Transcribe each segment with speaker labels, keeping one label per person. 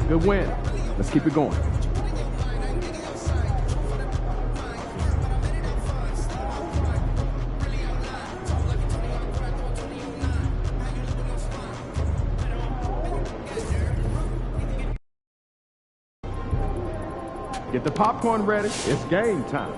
Speaker 1: Good win. Let's keep it going. Get the popcorn ready. It's game time.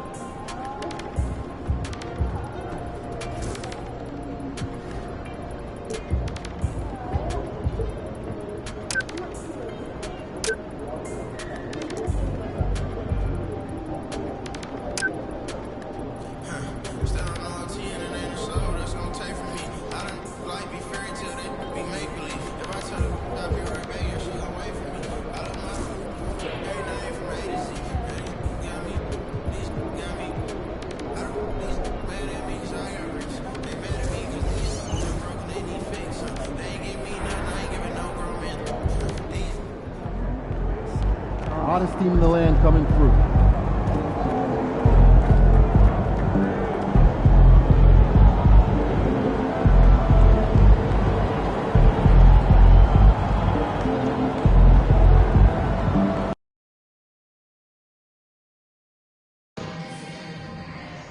Speaker 1: Hottest team in the land coming through.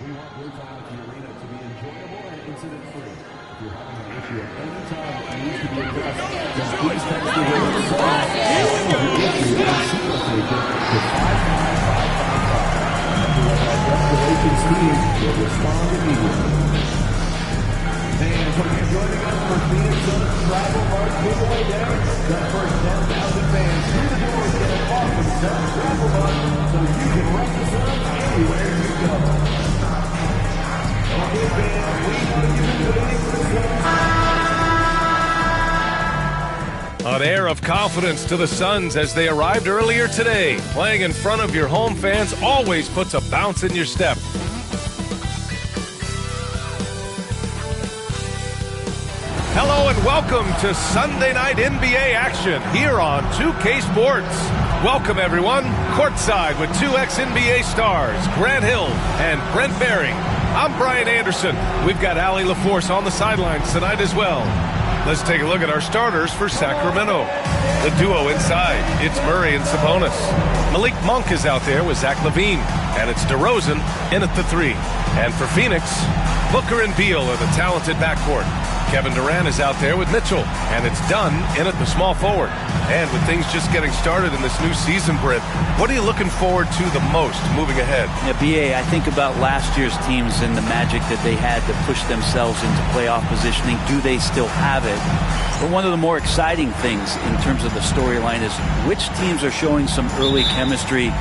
Speaker 2: We want your time at the arena to be enjoyable and incident-free. If you're having an issue at any time that needs to be addressed, then please text the word "solve" your issue and seamlessly get to 55555. Our escalations team will respond immediately. And for you joining us for Phoenix Travel Mart giveaway day, the first 10,000 fans through the doors get an awesome Sun Travel Mart so you can rent the sun anywhere you go. Okay, fans, we know you've been waiting for the
Speaker 3: An air of confidence to the Suns as they arrived earlier today. Playing in front of your home fans always puts a bounce in your step. Hello and welcome to Sunday night NBA action here on 2K Sports. Welcome everyone, courtside with two ex-NBA stars, Grant Hill and Brent Barry. I'm Brian Anderson. We've got Allie LaForce on the sidelines tonight as well. Let's take a look at our starters for Sacramento. The duo inside, it's Murray and Sabonis. Malik Monk is out there with Zach LaVine, and it's DeRozan in at the three. And for Phoenix, Booker and Beal are the talented backcourt. Kevin Durant is out there with Mitchell, and it's Dunn in at the small forward. And with things just getting started in this new season, Britt, what are you looking forward to the most moving ahead?
Speaker 4: Yeah, BA, I think about last year's teams and the magic that they had to push themselves into playoff positioning. Do they still have it? But one of the more exciting things in terms of the storyline is which teams are showing some early chemistry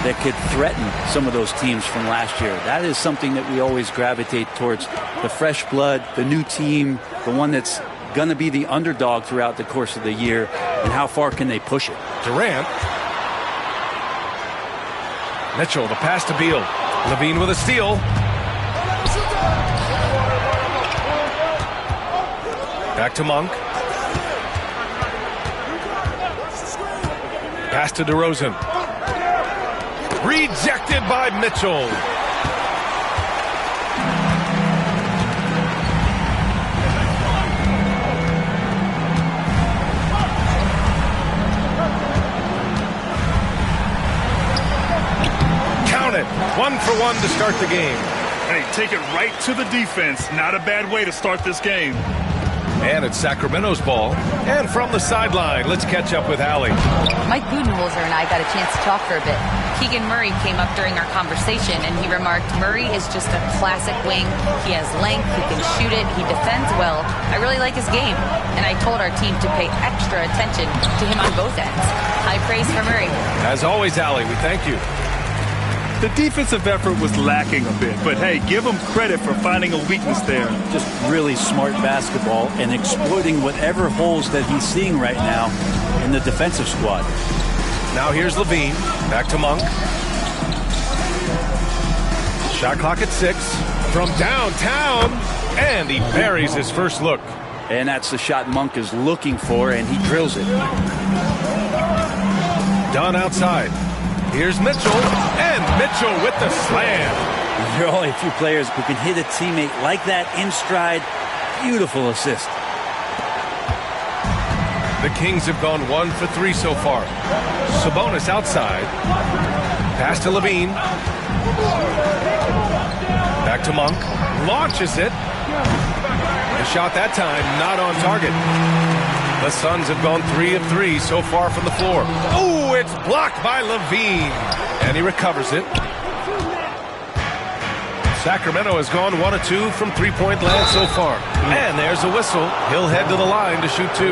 Speaker 4: that could threaten some of those teams from last year. That is something that we always gravitate towards. The fresh blood, the new team, the one that's going to be the underdog throughout the course of the year, and how far can they push it?
Speaker 3: Durant. Mitchell, the pass to Beal. LaVine with a steal. Back to Monk. Pass to DeRozan. Rejected by Mitchell. Count it. 1 for 1 to start the game.
Speaker 5: Hey, take it right to the defense. Not a bad way to start this game.
Speaker 3: And it's Sacramento's ball. And from the sideline, let's catch up with Allie.
Speaker 6: Mike Budenholzer and I got a chance to talk for a bit. Keegan Murray came up during our conversation, and he remarked, Murray is just a classic wing. He has length, he can shoot it, he defends well. I really like his game. And I told our team to pay extra attention to him on both ends. High praise for Murray.
Speaker 3: As always, Allie, we thank you.
Speaker 5: The defensive effort was lacking a bit, but hey, give him credit for finding a weakness there.
Speaker 4: Just really smart basketball and exploiting whatever holes that he's seeing right now in the defensive squad.
Speaker 3: Now here's LaVine. Back to Monk. Shot clock at 6. From downtown. And he buries his first look.
Speaker 4: And that's the shot Monk is looking for, and he drills it.
Speaker 3: Dunn outside. Here's Mitchell, and Mitchell with the slam.
Speaker 4: There are only a few players who can hit a teammate like that in stride. Beautiful assist.
Speaker 3: The Kings have gone 1 for 3 so far. Sabonis outside. Pass to Levine. Back to Monk. Launches it. The shot that time not on target. The Suns have gone 3 of 3 so far from the floor. Oh, it's blocked by Levine. And he recovers it. Sacramento has gone 1 of 2 from three-point land so far. And there's a whistle. He'll head to the line to shoot 2.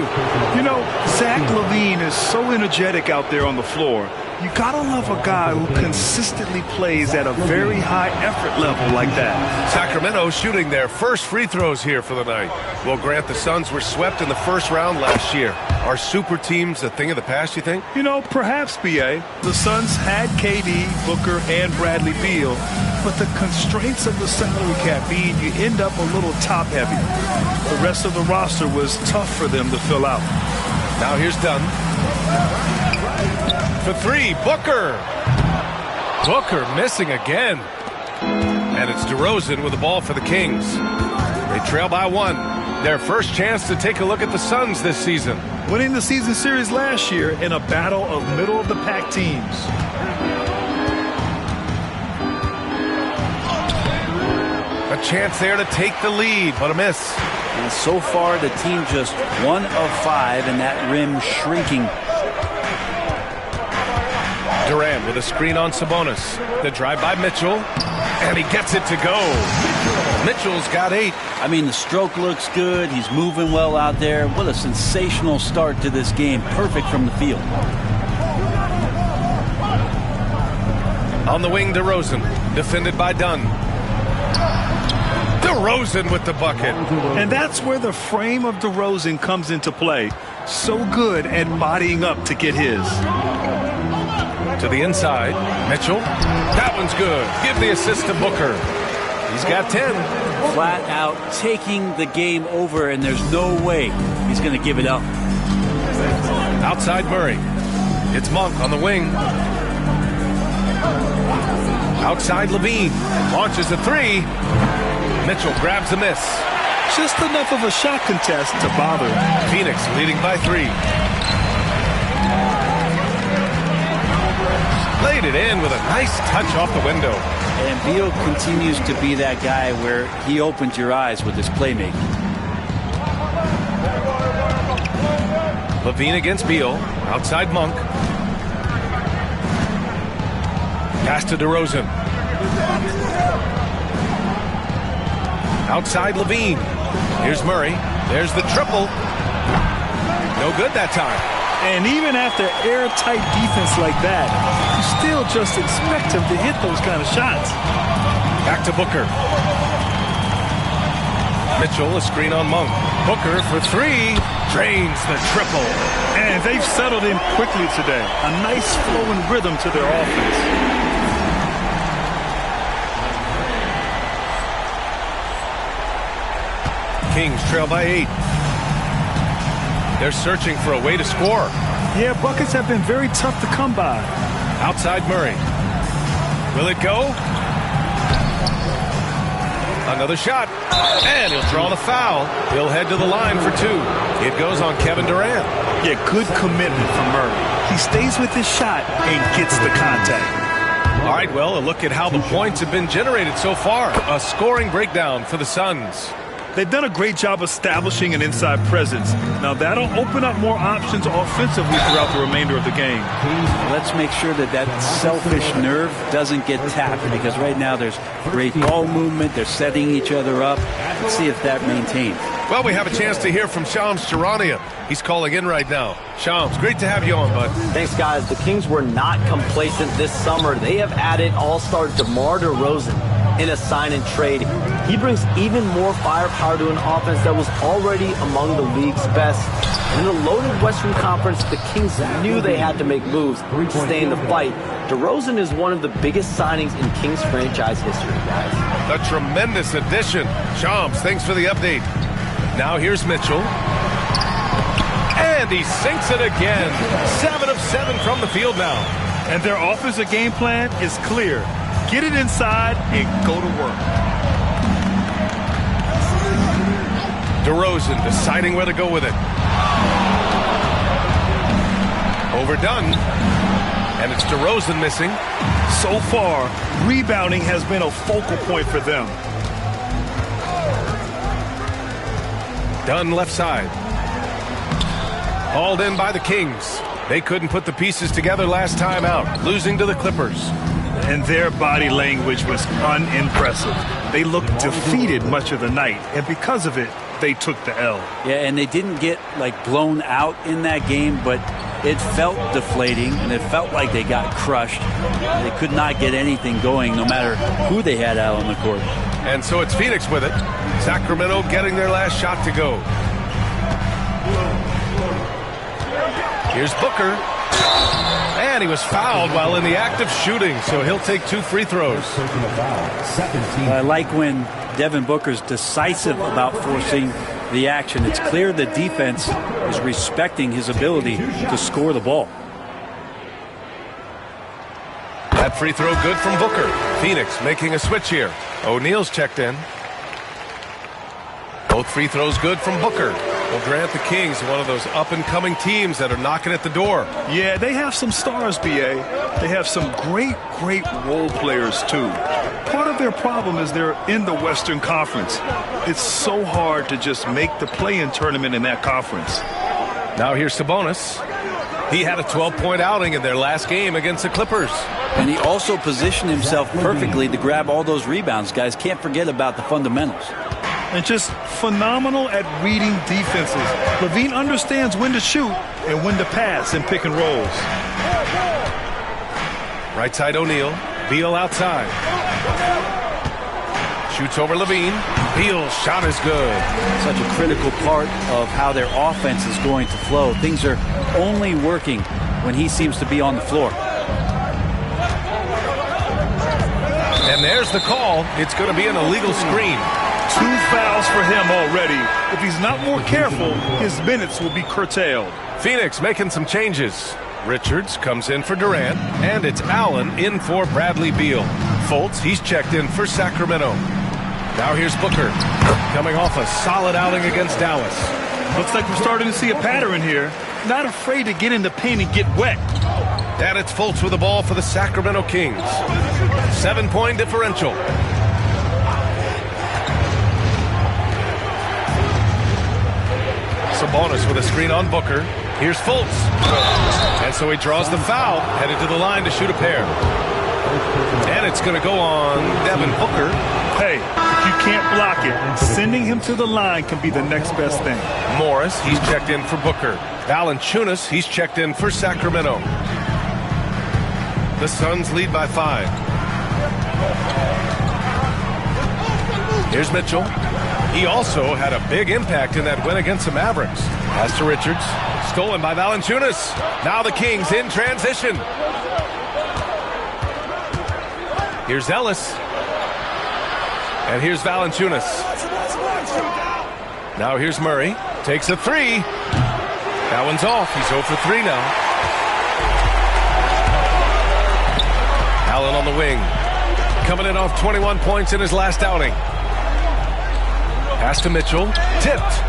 Speaker 5: You know, Zach LaVine is so energetic out there on the floor. You gotta love a guy who consistently plays at a very high effort level like that.
Speaker 3: Sacramento shooting their first free throws here for the night. Well, Grant, the Suns were swept in the first round last year. Are super teams a thing of the past, you think?
Speaker 5: You know, perhaps, B.A. The Suns had KD, Booker, and Bradley Beal, but the constraints of the salary cap mean you end up a little top-heavy. The rest of the roster was tough for them to fill out.
Speaker 3: Now here's Dunn. For 3, Booker. Booker missing again. And it's DeRozan with the ball for the Kings. They trail by 1. Their first chance to take a look at the Suns this season.
Speaker 5: Winning the season series last year in a battle of middle-of-the-pack teams.
Speaker 3: A chance there to take the lead, but a miss.
Speaker 4: And so far, the team just 1 of 5, and that rim shrinking.
Speaker 3: Durant with a screen on Sabonis. The drive by Mitchell, and he gets it to go. Mitchell's got 8.
Speaker 4: I mean, the stroke looks good. He's moving well out there. What a sensational start to this game. Perfect from the field.
Speaker 3: On the wing, DeRozan. Defended by Dunn. DeRozan with the bucket.
Speaker 5: And that's where the frame of DeRozan comes into play. So good at bodying up to get his.
Speaker 3: To the inside, Mitchell. That one's good. Give the assist to Booker. He's got 10.
Speaker 4: Flat out taking the game over, and there's no way he's going to give it up.
Speaker 3: Outside Murray. It's Monk on the wing. Outside Levine. Launches a 3. Mitchell grabs a miss.
Speaker 5: Just enough of a shot contest to bother him.
Speaker 3: Phoenix leading by 3. Laid it in with a nice touch off the window.
Speaker 4: And Beal continues to be that guy where he opens your eyes with his playmaking.
Speaker 3: Levine against Beal. Outside Monk. Pass to DeRozan. Outside Levine. Here's Murray. There's the triple. No good that time.
Speaker 5: And even after airtight defense like that, you still just expect him to hit those kind of shots.
Speaker 3: Back to Booker. Mitchell, a screen on Monk. Booker for 3. Drains the triple.
Speaker 5: And they've settled in quickly today. A nice flowing rhythm to their offense.
Speaker 3: Kings trail by 8. They're searching for a way to score.
Speaker 5: Yeah, buckets have been very tough to come by.
Speaker 3: Outside Murray. Will it go? Another shot. And he'll draw the foul. He'll head to the line for 2. It goes on Kevin Durant.
Speaker 5: Yeah, good commitment from Murray. He stays with his shot and gets the contact.
Speaker 3: All right, well, a look at how the points have been generated so far. A scoring breakdown for the Suns.
Speaker 5: They've done a great job establishing an inside presence. Now, that'll open up more options offensively throughout the remainder of the game.
Speaker 4: Let's make sure that that selfish nerve doesn't get tapped, because right now there's great ball movement. They're setting each other up. Let's see if that maintains.
Speaker 3: Well, we have a chance to hear from Shams Charania. He's calling in right now. Shams, great to have you on, bud.
Speaker 7: Thanks, guys. The Kings were not complacent this summer. They have added all-star DeMar DeRozan in a sign and trade. He brings even more firepower to an offense that was already among the league's best. In the loaded Western Conference, the Kings knew they had to make moves to stay in the fight. DeRozan is one of the biggest signings in Kings franchise history, guys.
Speaker 3: A tremendous addition. Shams, thanks for the update. Now here's Mitchell. And he sinks it again. 7 of 7 from the field now.
Speaker 5: And their offensive game plan is clear. Get it inside and go to work.
Speaker 3: DeRozan deciding where to go with it. Overdone. And it's DeRozan missing.
Speaker 5: So far, rebounding has been a focal point for them.
Speaker 3: Dunn left side. Hauled in by the Kings. They couldn't put the pieces together last time out, losing to the Clippers.
Speaker 5: And their body language was unimpressive. They looked defeated much of the night, and because of it, they took the L.
Speaker 4: Yeah, and they didn't get, like, blown out in that game, but it felt deflating, and it felt like they got crushed. They could not get anything going, no matter who they had out on the court.
Speaker 3: And so it's Phoenix with it. Sacramento getting their last shot to go. Here's Booker. And he was fouled while in the act of shooting, so he'll take 2 free throws.
Speaker 4: I like when Devin Booker's decisive about forcing the action. It's clear the defense is respecting his ability to score the ball.
Speaker 3: That free throw good from Booker. Phoenix making a switch here. O'Neal's checked in. Both free throws good from Booker. Will grant the Kings one of those up-and-coming teams that are knocking at the door.
Speaker 5: Yeah, they have some stars, B.A. They have some great role players, too. Part of their problem is they're in the Western Conference. It's so hard to just make the play-in tournament in that conference.
Speaker 3: Now here's Sabonis. He had a 12-point outing in their last game against the Clippers.
Speaker 4: And he also positioned himself perfectly to grab all those rebounds. Guys, can't forget about the fundamentals.
Speaker 5: And just phenomenal at reading defenses. LaVine understands when to shoot and when to pass in pick and rolls.
Speaker 3: Right side O'Neal. Beal outside. Shoots over LaVine. Beal's shot is good.
Speaker 4: Such a critical part of how their offense is going to flow. Things are only working when he seems to be on the floor.
Speaker 3: And there's the call. It's going to be an illegal screen.
Speaker 5: 2 fouls for him already. If he's not more careful, his minutes will be curtailed.
Speaker 3: Phoenix making some changes. Richards comes in for Durant, and it's Allen in for Bradley Beal. Fultz, he's checked in for Sacramento. Now here's Booker, coming off a solid outing against Dallas.
Speaker 5: Looks like we're starting to see a pattern here. Not afraid to get in the paint and get wet.
Speaker 3: And it's Fultz with the ball for the Sacramento Kings. 7-point differential. Sabonis with a screen on Booker. Here's Fultz. And so he draws the foul, headed to the line to shoot a pair. And it's going to go on Devin Booker.
Speaker 5: Hey, if you can't block it, sending him to the line can be the next best thing.
Speaker 3: Morris, he's checked in for Booker. Valanciunas, he's checked in for Sacramento. The Suns lead by 5. Here's Mitchell. He also had a big impact in that win against the Mavericks. Pass to Richards. Stolen by Valanciunas. Now the Kings in transition. Here's Ellis. And here's Valanciunas. Now here's Murray. Takes a 3. That one's off. He's 0 for 3 now. Allen on the wing. Coming in off 21 points in his last outing. Pass to Mitchell. Tipped.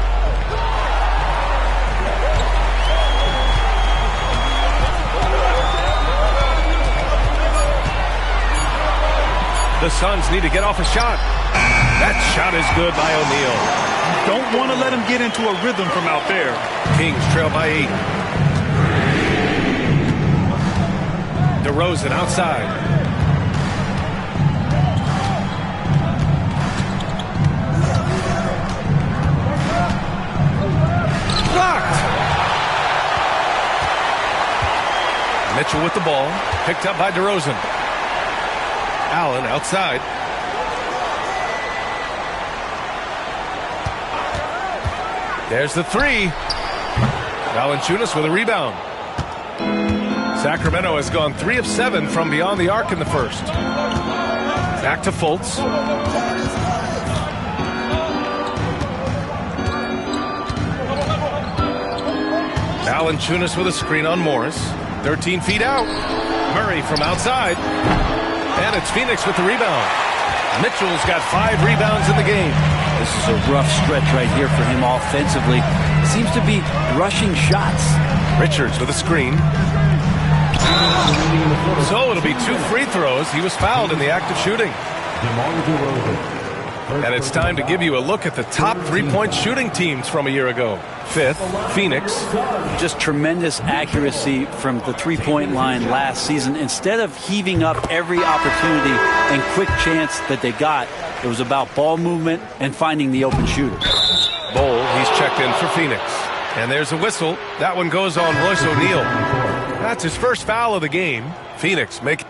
Speaker 3: The Suns need to get off a shot. That shot is good by O'Neal.
Speaker 5: Don't want to let him get into a rhythm from out there.
Speaker 3: Kings trail by 8. DeRozan outside. Blocked. Mitchell with the ball. Picked up by DeRozan. Allen outside. There's the 3. Valanciunas with a rebound. Sacramento has gone 3 of 7 from beyond the arc in the first. Back to Fultz. Valanciunas with a screen on Morris. 13 feet out. Murray from outside. And it's Phoenix with the rebound. Mitchell's got 5 rebounds in the game.
Speaker 4: This is a rough stretch right here for him offensively. He seems to be rushing shots.
Speaker 3: Richards with a screen. So it'll be 2 free throws. He was fouled in the act of shooting. And it's time to give you a look at the top 3-point shooting teams from a year ago. 5th, Phoenix.
Speaker 4: Just tremendous accuracy from the three-point line last season. Instead of heaving up every opportunity and quick chance that they got, it was about ball movement and finding the open shooter.
Speaker 3: Bowl, he's checked in for Phoenix. And there's a whistle. That one goes on Royce O'Neal. That's his first foul of the game. Phoenix make.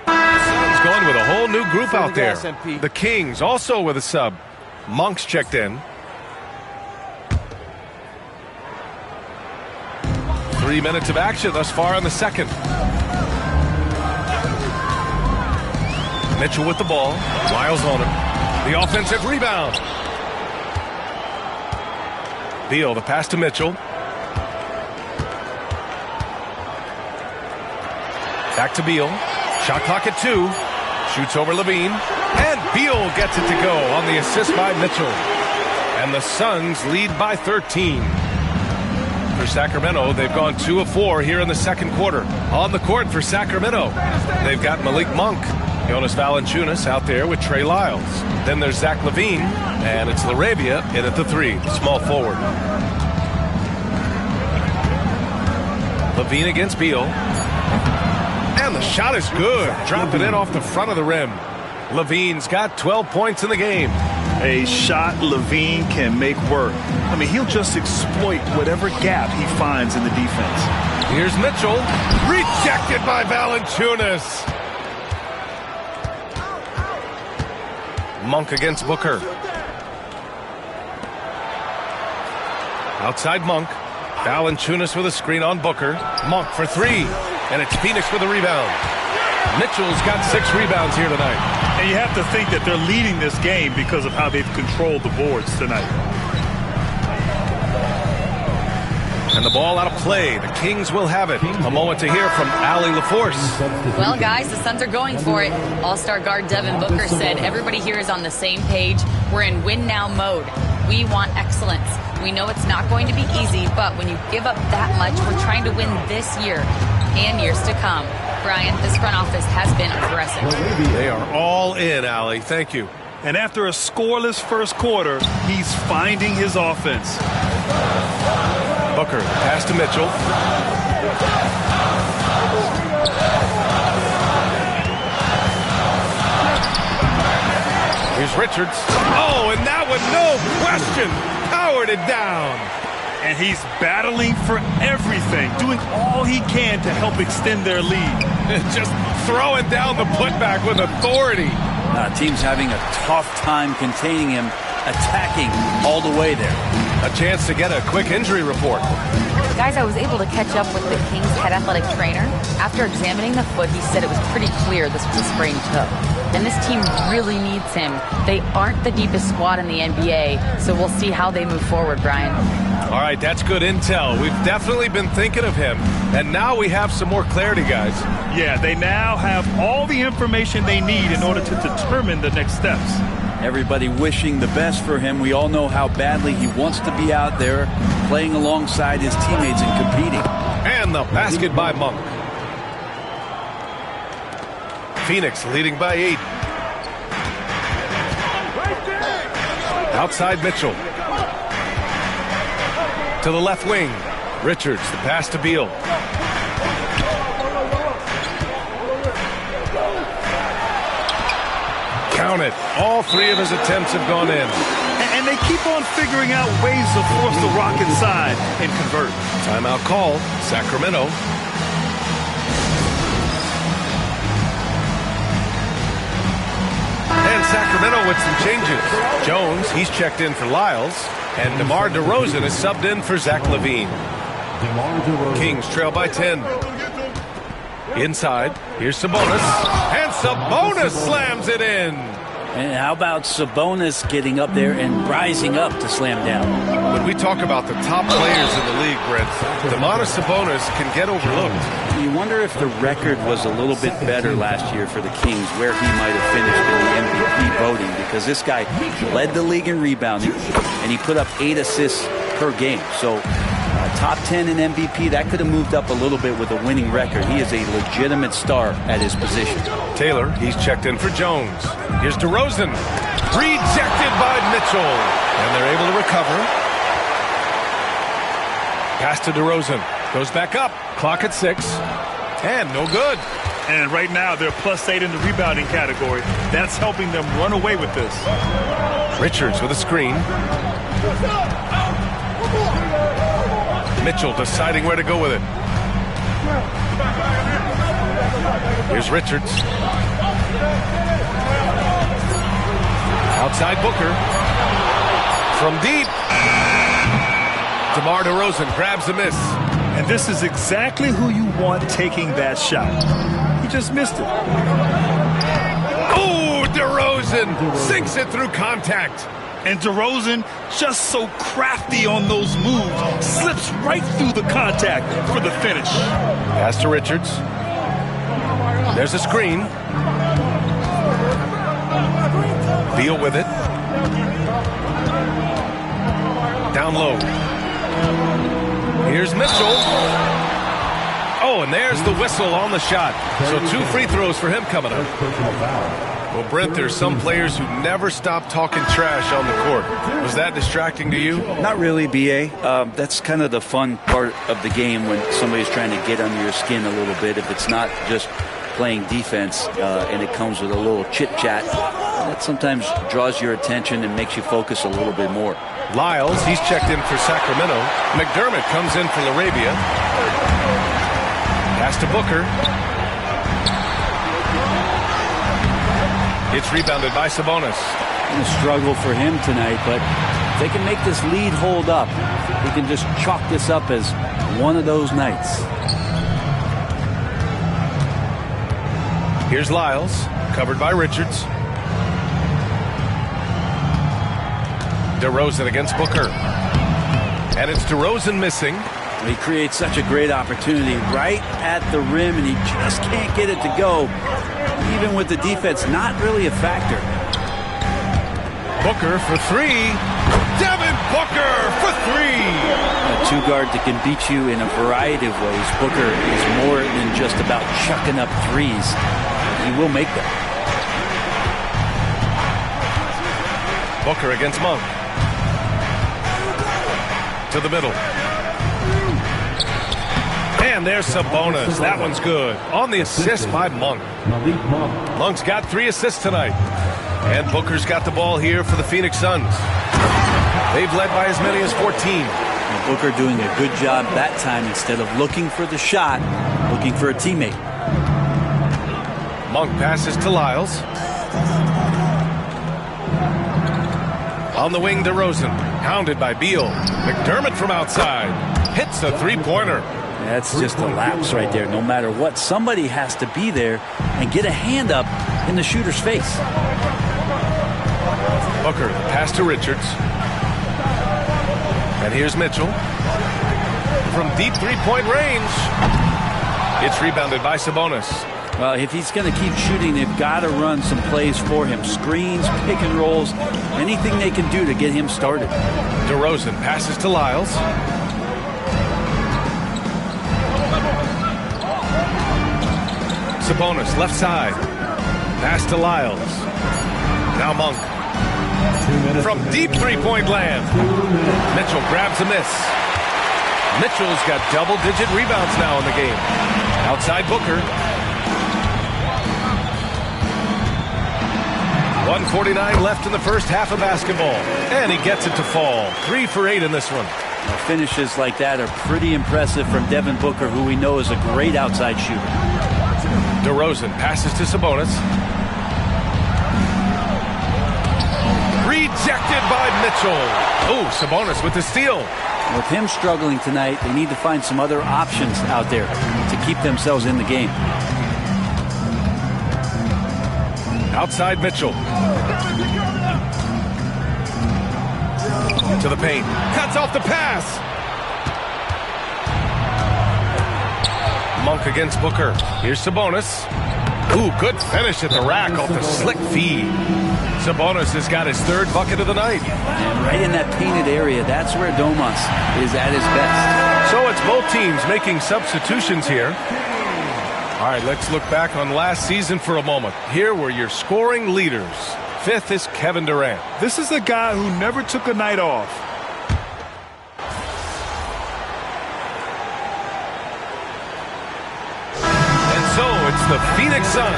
Speaker 3: Suns going with a whole new group out there. The Kings also with a sub. Monk's checked in. 3 minutes of action thus far in the second. Mitchell with the ball. Lyles on him. The offensive rebound. Beal, the pass to Mitchell. Back to Beal. Shot clock at 2. Shoots over Levine. And Beal gets it to go on the assist by Mitchell. And the Suns lead by 13. For Sacramento, they've gone 2 of 4 here in the second quarter. On the court for Sacramento, they've got Malik Monk. Jonas Valanciunas out there with Trey Lyles. Then there's Zach LaVine, and it's LaRavia in at the 3, small forward. LaVine against Beal. And the shot is good. Dropping it off the front of the rim. LaVine's got 12 points in the game.
Speaker 5: A shot LaVine can make work. I mean, he'll just exploit whatever gap he finds in the defense.
Speaker 3: Here's Mitchell. Rejected by Valanciunas. Monk against Booker. Outside Monk. Valanciunas with a screen on Booker. Monk for 3. And it's Phoenix with a rebound. Mitchell's got 6 rebounds here tonight.
Speaker 5: And you have to think that they're leading this game because of how they've controlled the boards tonight.
Speaker 3: And the ball out of play. The Kings will have it. A moment to hear from Allie LaForce.
Speaker 6: Well, guys, the Suns are going for it. All-star guard Devin Booker said everybody here is on the same page. We're in win-now mode. We want excellence. We know it's not going to be easy, but when you give up that much, we're trying to win this year and years to come. Brian, this front office has been aggressive.
Speaker 3: They are all in, Allie. Thank you.
Speaker 5: And after a scoreless first quarter, he's finding his offense.
Speaker 3: Booker, pass to Mitchell. Here's Richards. Oh, and that one, no question, powered it down.
Speaker 5: And he's battling for everything, doing all he can to help extend their lead.
Speaker 3: Just throwing down the putback with authority.
Speaker 4: Team's having a tough time containing him, attacking all the way there.
Speaker 3: A chance to get a quick injury report.
Speaker 6: Guys, I was able to catch up with the Kings head athletic trainer. After examining the foot, he said it was pretty clear this was a sprained toe. And this team really needs him. They aren't the deepest squad in the NBA, so we'll see how they move forward, Brian.
Speaker 3: All right, that's good intel. We've definitely been thinking of him, and now we have some more clarity, guys.
Speaker 5: Yeah, they now have all the information they need in order to determine the next steps.
Speaker 4: Everybody wishing the best for him. We all know how badly he wants to be out there playing alongside his teammates and competing.
Speaker 3: And the basket by Monk. Phoenix leading by 8. Outside Mitchell. To the left wing. Richards, the pass to Beal. Count it. All 3 of his attempts have gone in.
Speaker 5: And they keep on figuring out ways to force the rock inside and convert.
Speaker 3: Timeout call. Sacramento. And Sacramento with some changes. Jones, he's checked in for Lyles. And DeMar DeRozan is subbed in for Zach LaVine. Kings trail by 10. Inside, here's Sabonis. And Sabonis slams it in.
Speaker 4: And how about Sabonis getting up there and rising up to slam down?
Speaker 3: When we talk about the top players in the league, Brent, Domantas Sabonis can get overlooked.
Speaker 4: You wonder if the record was a little bit better last year for the Kings, where he might have finished in the MVP voting, because this guy led the league in rebounding, and he put up 8 assists per game. So top 10 in MVP, that could have moved up a little bit with a winning record. He is a legitimate star at his position.
Speaker 3: Taylor, he's checked in for Jones. Here's DeRozan. Rejected by Mitchell. And they're able to recover. Pass to DeRozan. Goes back up. Clock at 6. And no good.
Speaker 5: And right now, they're +8 in the rebounding category. That's helping them run away with this.
Speaker 3: Richards with a screen. Mitchell deciding where to go with it. Here's Richards. Outside Booker. From deep. DeMar DeRozan grabs a miss.
Speaker 5: And this is exactly who you want taking that shot. He just missed it.
Speaker 3: Oh, DeRozan sinks it through contact.
Speaker 5: And DeRozan, just so crafty on those moves, slips right through the contact for the finish.
Speaker 3: Pass to Richards. There's a screen. Beal with it. Down low. Here's Mitchell. Oh, and there's the whistle on the shot. So 2 free throws for him coming up. Well, Brent, there's some players who never stop talking trash on the court. Was that distracting to you?
Speaker 4: Not really, B.A. That's kind of the fun part of the game when somebody's trying to get under your skin a little bit. If it's not just playing defense and it comes with a little chit-chat, that sometimes draws your attention and makes you focus a little bit more.
Speaker 3: Lyles, he's checked in for Sacramento. McDermott comes in for Laravia. Pass to Booker. It's rebounded by Sabonis.
Speaker 4: A struggle for him tonight, but if they can make this lead hold up, we can just chalk this up as one of those nights.
Speaker 3: Here's Lyles, covered by Richards. DeRozan against Booker. And it's DeRozan missing.
Speaker 4: He creates such a great opportunity right at the rim, and he just can't get it to go. Even with the defense not really a factor.
Speaker 3: Booker for 3. Devin Booker for 3.
Speaker 4: A 2-guard that can beat you in a variety of ways. Booker is more than just about chucking up threes. He will make them.
Speaker 3: Booker against Monk. To the middle. And there's Sabonis. That one's good. On the assist by Monk. Monk's got 3 assists tonight. And Booker's got the ball here for the Phoenix Suns. They've led by as many as 14.
Speaker 4: And Booker doing a good job that time. Instead of looking for the shot, looking for a teammate.
Speaker 3: Monk passes to Lyles. On the wing, DeRozan. Hounded by Beal. McDermott from outside. Hits a 3-pointer.
Speaker 4: That's just a lapse right there. No matter what, somebody has to be there and get a hand up in the shooter's face.
Speaker 3: Booker, pass to Richards. And here's Mitchell. From deep 3-point range. It's rebounded by Sabonis.
Speaker 4: Well, if he's going to keep shooting, they've got to run some plays for him. Screens, pick and rolls, anything they can do to get him started.
Speaker 3: DeRozan passes to Lyles. Sabonis, left side. Pass to Lyles. Now Monk. From deep 3-point land. Mitchell grabs a miss. Mitchell's got double-digit rebounds now in the game. Outside Booker. 1:49 left in the first half of basketball. And he gets it to fall. 3 for 8 in this one.
Speaker 4: Now, finishes like that are pretty impressive from Devin Booker, who we know is a great outside shooter.
Speaker 3: DeRozan passes to Sabonis. Rejected by Mitchell. Oh, Sabonis with the steal.
Speaker 4: With him struggling tonight, they need to find some other options out there to keep themselves in the game.
Speaker 3: Outside Mitchell. To the paint. Cuts off the pass. Monk against Booker. Here's Sabonis. Ooh, good finish at the rack off the slick feed. Sabonis has got his third bucket of the night.
Speaker 4: And right in that painted area, that's where Domas is at his best.
Speaker 3: So it's both teams making substitutions here. All right, let's look back on last season for a moment. Here were your scoring leaders. Fifth is Kevin Durant.
Speaker 5: This is a guy who never took a night off.
Speaker 3: It's the Phoenix Suns.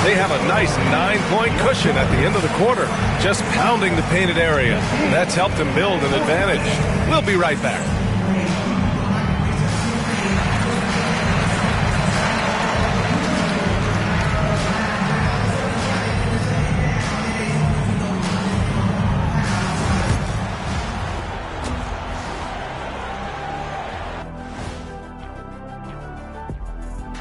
Speaker 3: They have a nice 9-point cushion at the end of the quarter, just pounding the painted area. That's helped them build an advantage. We'll be right back.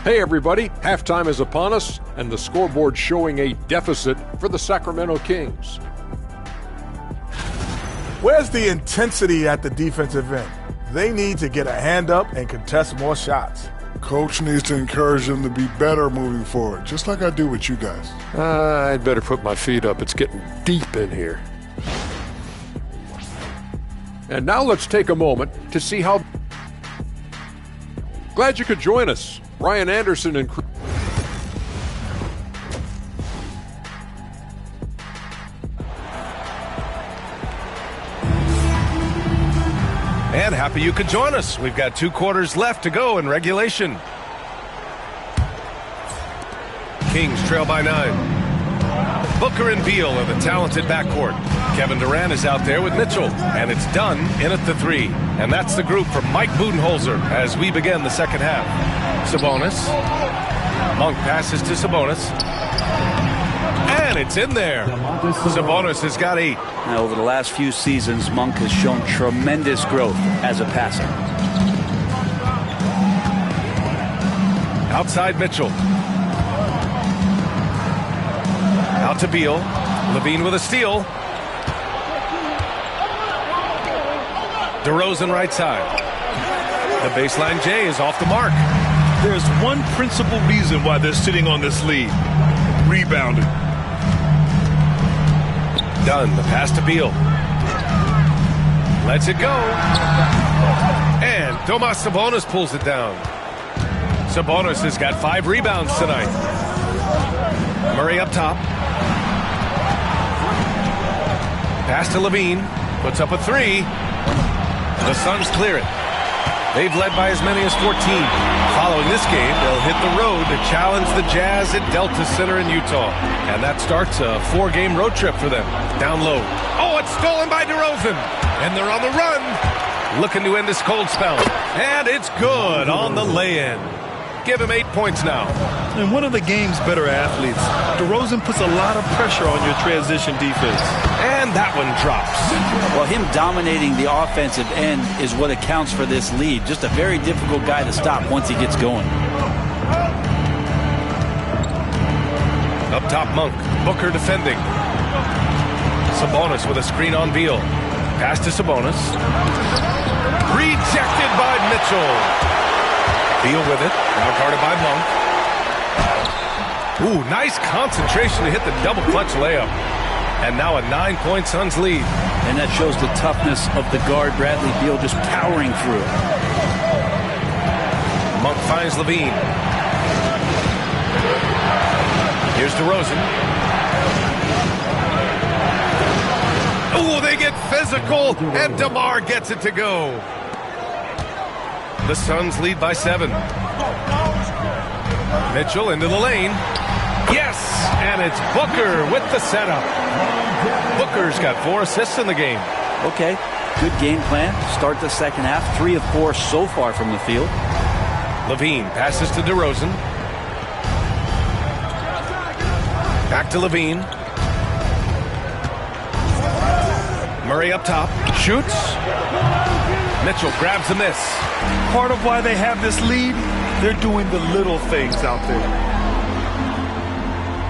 Speaker 8: Hey everybody, halftime is upon us and the scoreboard showing a deficit for the Sacramento Kings.
Speaker 9: Where's the intensity at the defensive end? They need to get a hand up and contest more shots.
Speaker 10: Coach needs to encourage them to be better moving forward, just like I do with you guys.
Speaker 8: I'd better put my feet up. It's getting deep in here. And now let's take a moment to see how... Glad you could join us. Ryan Anderson and
Speaker 3: happy you could join us. We've got 2 quarters left to go in regulation. Kings trail by 9. Booker and Beal are the talented backcourt. Kevin Durant is out there with Mitchell, and it's done in at the 3. And that's the group from Mike Budenholzer as we begin the second half. Sabonis. Monk passes to Sabonis. And it's in there. Sabonis has got 8.
Speaker 4: Now, over the last few seasons, Monk has shown tremendous growth as a passer.
Speaker 3: Outside Mitchell. Out to Beal. Levine with a steal. DeRozan right side. The baseline J is off the mark.
Speaker 5: There's one principal reason why they're sitting on this lead. Rebounding.
Speaker 3: Done. The pass to Beal. Lets it go. And Domas Sabonis pulls it down. Sabonis has got 5 rebounds tonight. Murray up top. Pass to Levine. Puts up a 3. The Suns clear it. They've led by as many as 14. Following this game, they'll hit the road to challenge the Jazz at Delta Center in Utah. And that starts a 4-game road trip for them. Down low. Oh, it's stolen by DeRozan. And they're on the run. Looking to end this cold spell. And it's good on the lay-in. Give him 8 points now.
Speaker 5: And one of the game's better athletes. DeRozan puts a lot of pressure on your transition defense.
Speaker 3: And that one drops.
Speaker 4: Well, him dominating the offensive end is what accounts for this lead. Just a very difficult guy to stop once he gets going.
Speaker 3: Up top, Monk. Booker defending. Sabonis with a screen on Beal. Pass to Sabonis. Rejected by Mitchell. Beal with it. Now guarded by Monk. Ooh, nice concentration to hit the double clutch layup. And now a 9-point Suns lead.
Speaker 4: And that shows the toughness of the guard, Bradley Beal, just powering through.
Speaker 3: Monk finds Levine. Here's DeRozan. Ooh, they get physical, and DeMar gets it to go. The Suns lead by 7. Mitchell into the lane. Yes, and it's Booker with the setup. Booker's got 4 assists in the game.
Speaker 4: Okay, good game plan. Start the second half. 3 of 4 so far from the field.
Speaker 3: Levine passes to DeRozan. Back to Levine. Murray up top. Shoots. Mitchell grabs the miss.
Speaker 5: Part of why they have this lead, they're doing the little things out there.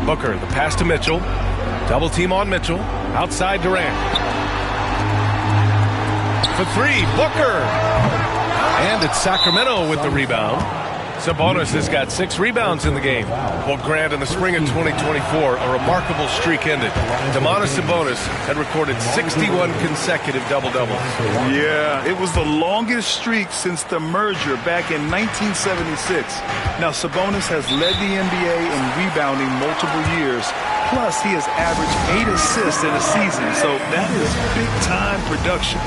Speaker 3: Booker, the pass to Mitchell. Double team on Mitchell. Outside Durant. for three. Booker. And it's Sacramento with the rebound. Sabonis has got 6 rebounds in the game. Well, Grant, in the spring of 2024, a remarkable streak ended. Domantas Sabonis had recorded 61 consecutive double-doubles.
Speaker 5: Yeah, it was the longest streak since the merger back in 1976. Now, Sabonis has led the NBA in rebounding multiple years. Plus, he has averaged 8 assists in a season, so that is big-time production.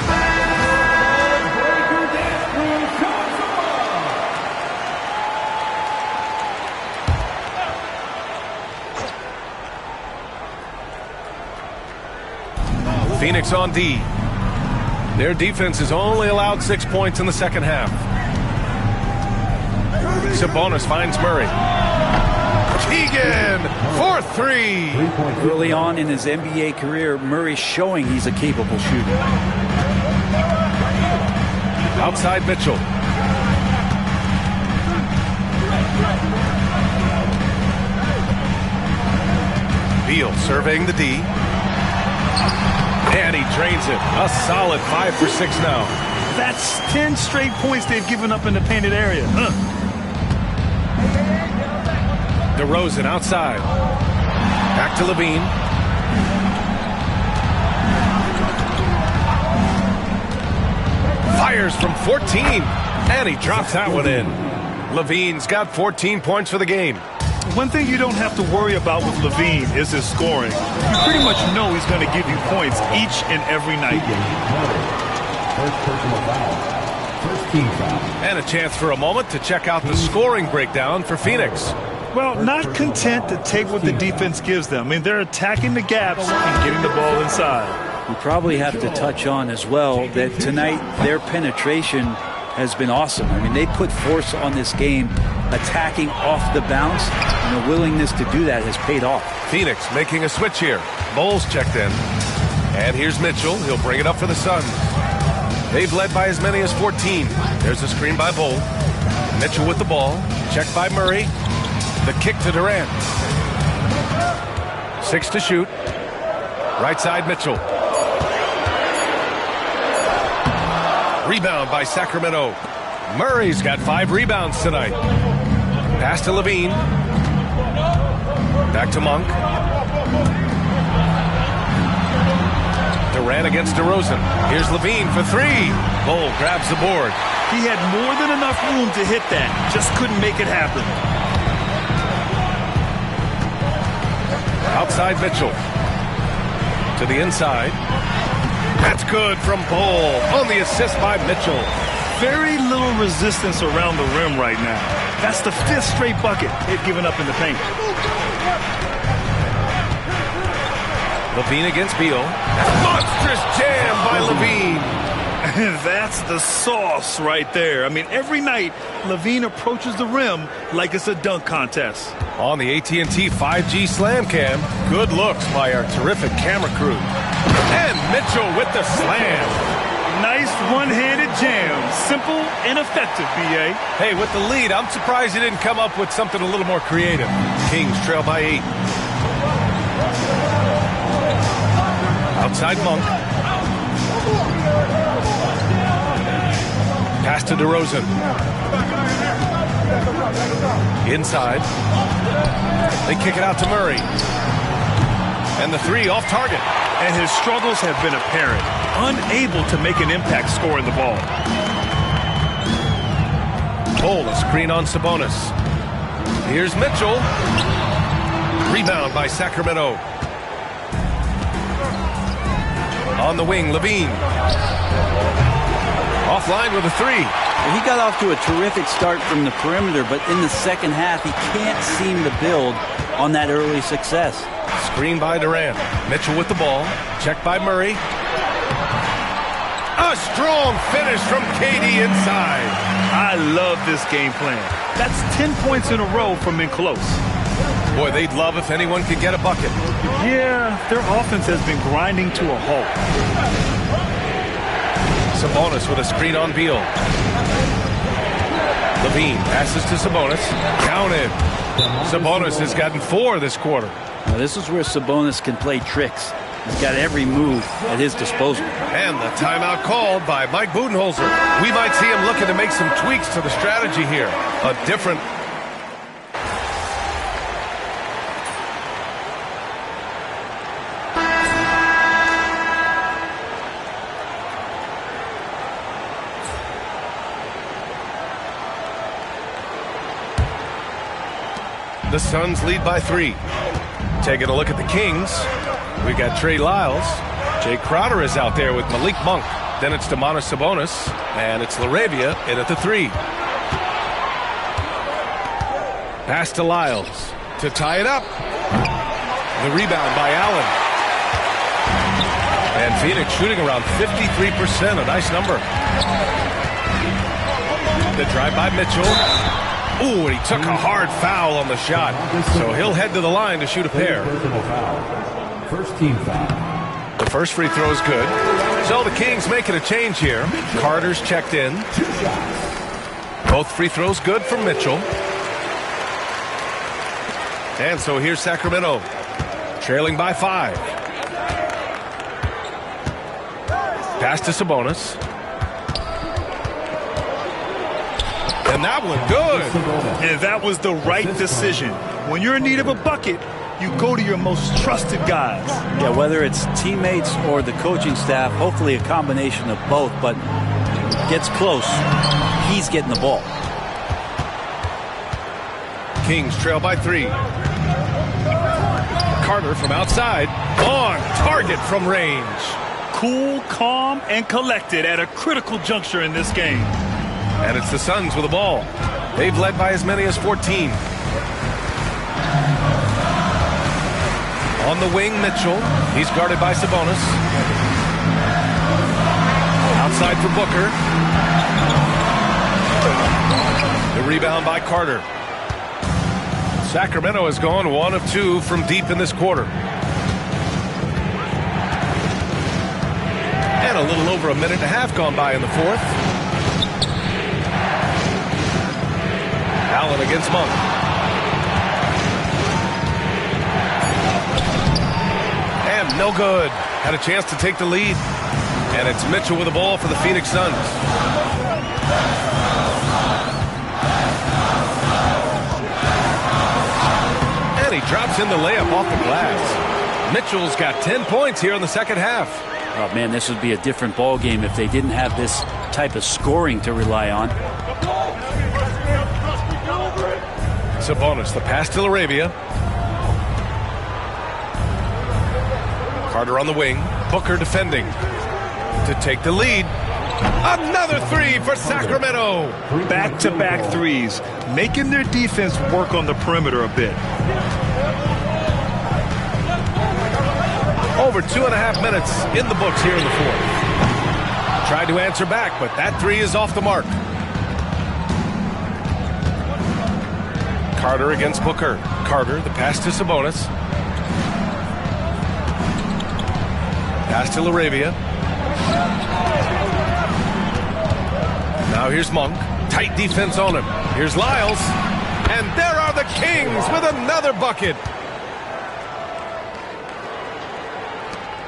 Speaker 3: Phoenix on D. Their defense has only allowed 6 points in the second half. Sabonis finds Murray. Keegan for 3.
Speaker 4: Early on in his NBA career, Murray's showing he's a capable shooter.
Speaker 3: Outside Mitchell. Beal surveying the D. And he drains it. A solid 5 for 6 now.
Speaker 5: That's 10 straight points they've given up in the painted area.
Speaker 3: DeRozan outside. Back to Levine. Fires from 14. And he drops that one in. Levine's got 14 points for the game.
Speaker 5: One thing you don't have to worry about with Levine is his scoring. You pretty much know he's going to give you points each and every night.
Speaker 2: First personal foul. First team foul.
Speaker 3: And a chance for a moment to check out the scoring breakdown for Phoenix.
Speaker 5: Well, not content to take what the defense gives them. I mean, they're attacking the gaps and getting the ball inside.
Speaker 4: We probably have to touch on as well that tonight their penetration has been awesome. I mean, they put force on this game, attacking off the bounce, and the willingness to do that has paid off.
Speaker 3: Phoenix making a switch here. Bowles checked in. And here's Mitchell. He'll bring it up for the Suns. They've led by as many as 14. There's a screen by Bowles. Mitchell with the ball. Checked by Murray. The kick to Durant. 6 to shoot. Right side Mitchell. Rebound by Sacramento. Murray's got 5 rebounds tonight. Pass to Levine. Back to Monk. Durant against DeRozan. Here's Levine for 3. Bull grabs the board.
Speaker 5: He had more than enough room to hit that. Just couldn't make it happen.
Speaker 3: Outside Mitchell. To the inside. That's good from Bull on the assist by Mitchell.
Speaker 5: Very little resistance around the rim right now. That's the 5th straight bucket they've given up in the paint.
Speaker 3: Levine against Beal. Monstrous jam by Levine.
Speaker 5: That's the sauce right there. I mean, every night, Levine approaches the rim like it's a dunk contest.
Speaker 3: On the AT&T 5G Slam Cam, good looks by our terrific camera crew. And Mitchell with the slam.
Speaker 5: Nice one-handed jam. Simple and effective, B.A.
Speaker 3: Hey, with the lead, I'm surprised he didn't come up with something a little more creative. Kings trail by 8. Outside Monk. Pass to DeRozan. Inside. They kick it out to Murray. And the 3 off target.
Speaker 5: And his struggles have been apparent. Unable to make an impact scoring the ball.
Speaker 3: Bull, a screen on Sabonis. Here's Mitchell. Rebound by Sacramento. On the wing, Levine. Offline with a 3.
Speaker 4: He got off to a terrific start from the perimeter, but in the second half, he can't seem to build on that early success.
Speaker 3: Screen by Durant. Mitchell with the ball. Checked by Murray. A strong finish from KD inside.
Speaker 5: I love this game plan. That's 10 points in a row from in close.
Speaker 3: Boy, they'd love if anyone could get a bucket.
Speaker 5: Yeah, their offense has been grinding to a halt.
Speaker 3: Sabonis with a screen on Beal. Levine passes to Sabonis. Counted. Sabonis has gotten 4 this quarter.
Speaker 4: Now, this is where Sabonis can play tricks. He's got every move at his disposal.
Speaker 3: And the timeout called by Mike Budenholzer. We might see him looking to make some tweaks to the strategy here. A different... The Suns lead by 3. Taking a look at the Kings, we got Trey Lyles. Jay Crowder is out there with Malik Monk. Then it's Domantas Sabonis, and it's LaRavia in at the 3. Pass to Lyles to tie it up. The rebound by Allen. And Phoenix shooting around 53%, a nice number. The drive by Mitchell. Ooh, and he took a hard foul on the shot. So he'll head to the line to shoot a pair.
Speaker 2: First team foul.
Speaker 3: The first free throw is good. So the Kings making a change here. Carter's checked in. Both free throws good from Mitchell. And so here's Sacramento, trailing by 5. Pass to Sabonis. And that one good.
Speaker 5: And that was the right decision. When you're in need of a bucket, you go to your most trusted guys.
Speaker 4: Yeah, whether it's teammates or the coaching staff, hopefully a combination of both, but gets close, he's getting the ball.
Speaker 3: Kings trail by 3. Carter from outside. On target from range.
Speaker 5: Cool, calm, and collected at a critical juncture in this game.
Speaker 3: And it's the Suns with the ball. They've led by as many as 14. On the wing, Mitchell. He's guarded by Sabonis. Outside for Booker. The rebound by Carter. Sacramento has gone 1 of 2 from deep in this quarter. And a little over a minute and a half gone by in the fourth. Allen against Monk. And no good. Had a chance to take the lead. And it's Mitchell with the ball for the Phoenix Suns. And he drops in the layup off the glass. Mitchell's got 10 points here in the second half.
Speaker 4: Oh, man, this would be a different ball game if they didn't have this type of scoring to rely on.
Speaker 3: Sabonis, the pass to LaRavia. Carter on the wing. Booker defending to take the lead. Another 3 for Sacramento.
Speaker 5: Back-to-back threes, making their defense work on the perimeter a bit.
Speaker 3: Over 2.5 minutes in the books here in the fourth. Tried to answer back, but that 3 is off the mark. Carter against Booker. Carter, the pass to Sabonis. Pass to LaRavia. Now here's Monk. Tight defense on him. Here's Lyles. And there are the Kings with another bucket.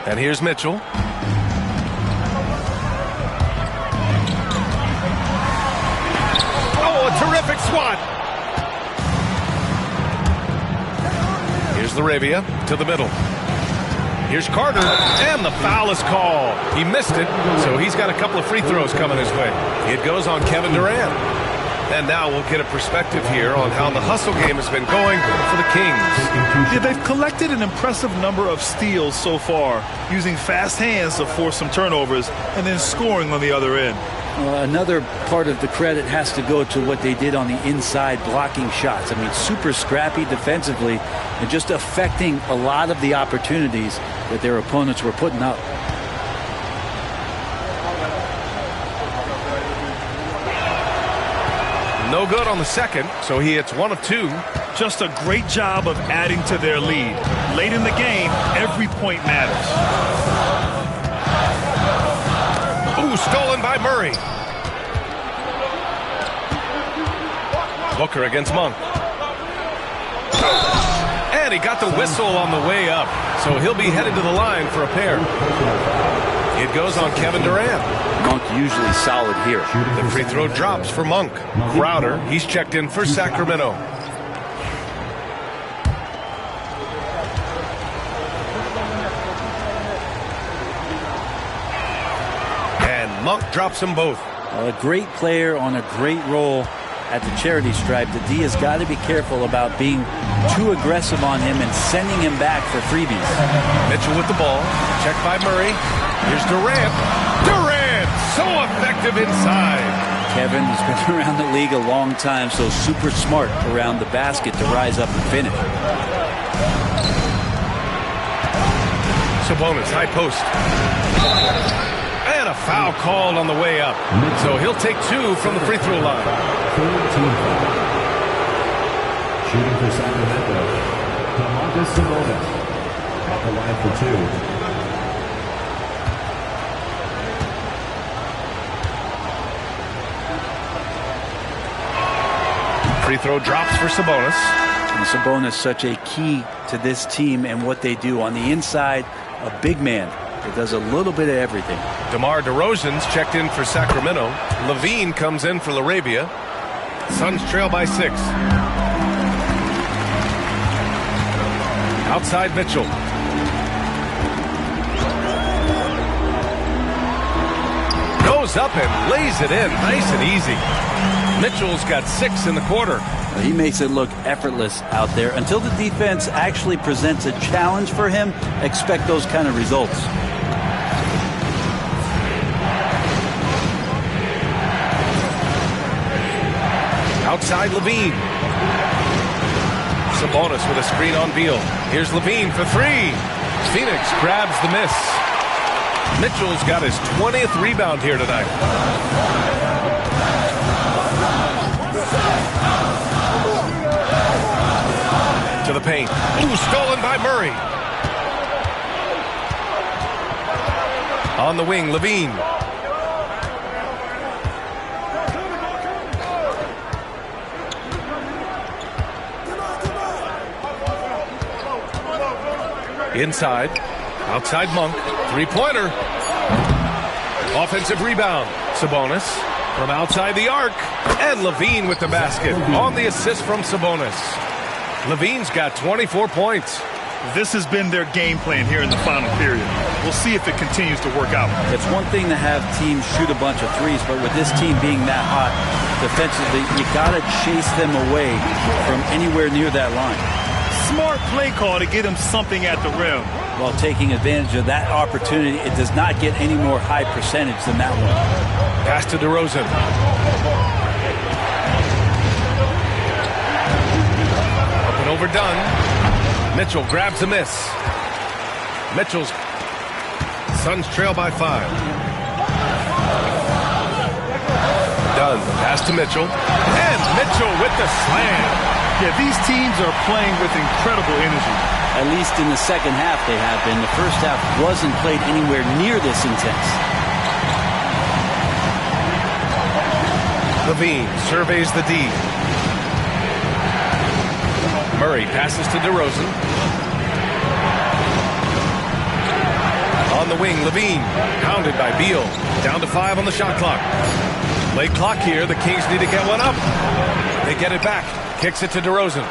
Speaker 3: And here's Mitchell. Oh, a terrific swat. Here's LaRavia to the middle. Here's Carter, and the foul is called. He missed it, so he's got a couple of free throws coming his way. It goes on Kevin Durant. And now we'll get a perspective here on how the hustle game has been going for the Kings.
Speaker 5: Yeah, they've collected an impressive number of steals so far, using fast hands to force some turnovers and then scoring on the other end.
Speaker 4: Another part of the credit has to go to what they did on the inside, blocking shots. I mean, super scrappy defensively and just affecting a lot of the opportunities that their opponents were putting up.
Speaker 3: No good on the second, so he hits 1 of 2.
Speaker 5: Just a great job of adding to their lead. Late in the game, every point matters.
Speaker 3: Ooh, stolen by Murray. Booker against Monk. And he got the whistle on the way up, so he'll be headed to the line for a pair. It goes on Kevin Durant.
Speaker 4: Monk usually solid here.
Speaker 3: The free throw drops for Monk. Crowder, he's checked in for Sacramento. And Monk drops them both.
Speaker 4: A great player on a great role at the charity stripe. The D has got to be careful about being too aggressive on him and sending him back for freebies.
Speaker 3: Mitchell with the ball. Checked by Murray. Here's Durant. Durant! So effective inside.
Speaker 4: Kevin has been around the league a long time, so super smart around the basket to rise up and finish.
Speaker 3: Sabonis, high post. And a foul called on the way up. So he'll take 2 from the free throw line.
Speaker 2: Shooting for Sacramento, Domantas Sabonis at the line for 2.
Speaker 3: Free throw drops for Sabonis.
Speaker 4: And Sabonis such a key to this team and what they do. On the inside, a big man that does a little bit of everything.
Speaker 3: DeMar DeRozan's checked in for Sacramento. Levine comes in for LaRabia. Suns trail by 6. Outside Mitchell. Goes up and lays it in nice and easy. Mitchell's got 6 in the quarter.
Speaker 4: He makes it look effortless out there. Until the defense actually presents a challenge for him, expect those kind of results.
Speaker 3: Outside Levine. Sabonis with a screen on Beal. Here's Levine for 3. Phoenix grabs the miss. Mitchell's got his 20th rebound here tonight. To the paint. Ooh, stolen by Murray. On the wing, Levine. Inside. Outside Monk. Three-pointer. Offensive rebound. Sabonis from outside the arc. And Levine with the basket on the assist from Sabonis. Levine's got 24 points.
Speaker 5: This has been their game plan here in the final period. We'll see if it continues to work out.
Speaker 4: It's one thing to have teams shoot a bunch of threes, but with this team being that hot defensively, you got to chase them away from anywhere near that line.
Speaker 5: Smart play call to get him something at the rim.
Speaker 4: While taking advantage of that opportunity, it does not get any more high percentage than that one.
Speaker 3: Pass to DeRozan. Up and overdone. Mitchell grabs a miss. Mitchell's Suns trail by 5. Dunn, pass to Mitchell. And Mitchell with the slam.
Speaker 5: Yeah, these teams are playing with incredible energy.
Speaker 4: At least in the second half they have been. The first half wasn't played anywhere near this intense.
Speaker 3: Levine surveys the D. Murray passes to DeRozan. On the wing, Levine, pounded by Beal. Down to 5 on the shot clock. Late clock here. The Kings need to get one up. They get it back. Kicks it to DeRozan.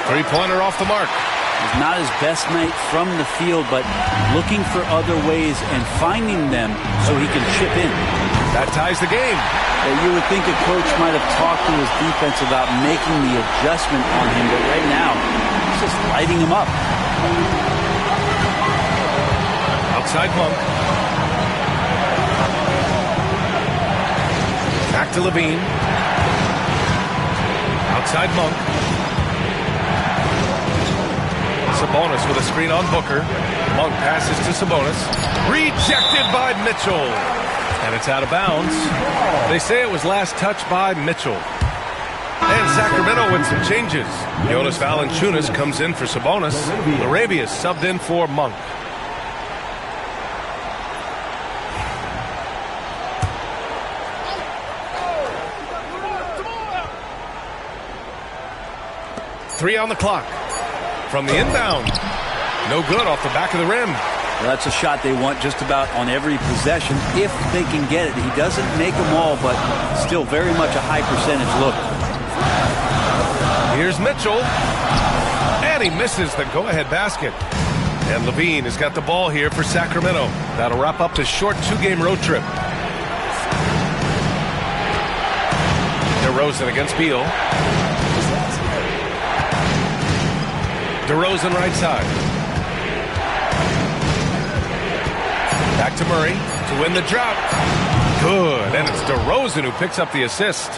Speaker 3: Three-pointer off the mark.
Speaker 4: It's not his best night from the field, but looking for other ways and finding them so he can chip in.
Speaker 3: That ties the game.
Speaker 4: You would think a coach might have talked to his defense about making the adjustment on him, but right now, he's just lighting him up.
Speaker 3: Outside Monk. Back to Levine. Outside Monk. Sabonis with a screen on Booker. Monk passes to Sabonis. Rejected by Mitchell. And it's out of bounds. They say it was last touched by Mitchell. And Sacramento with some changes. Jonas Valanciunas comes in for Sabonis. LaRabia subbed in for Monk. 3 on the clock. From the inbound. No good off the back of the rim.
Speaker 4: Well, that's a shot they want just about on every possession if they can get it. He doesn't make them all, but still very much a high percentage look.
Speaker 3: Here's Mitchell. And he misses the go-ahead basket. And Levine has got the ball here for Sacramento. That'll wrap up the short 2-game road trip. DeRozan against Beal. DeRozan right side. Back to Murray to win the drought. Good. And it's DeRozan who picks up the assist.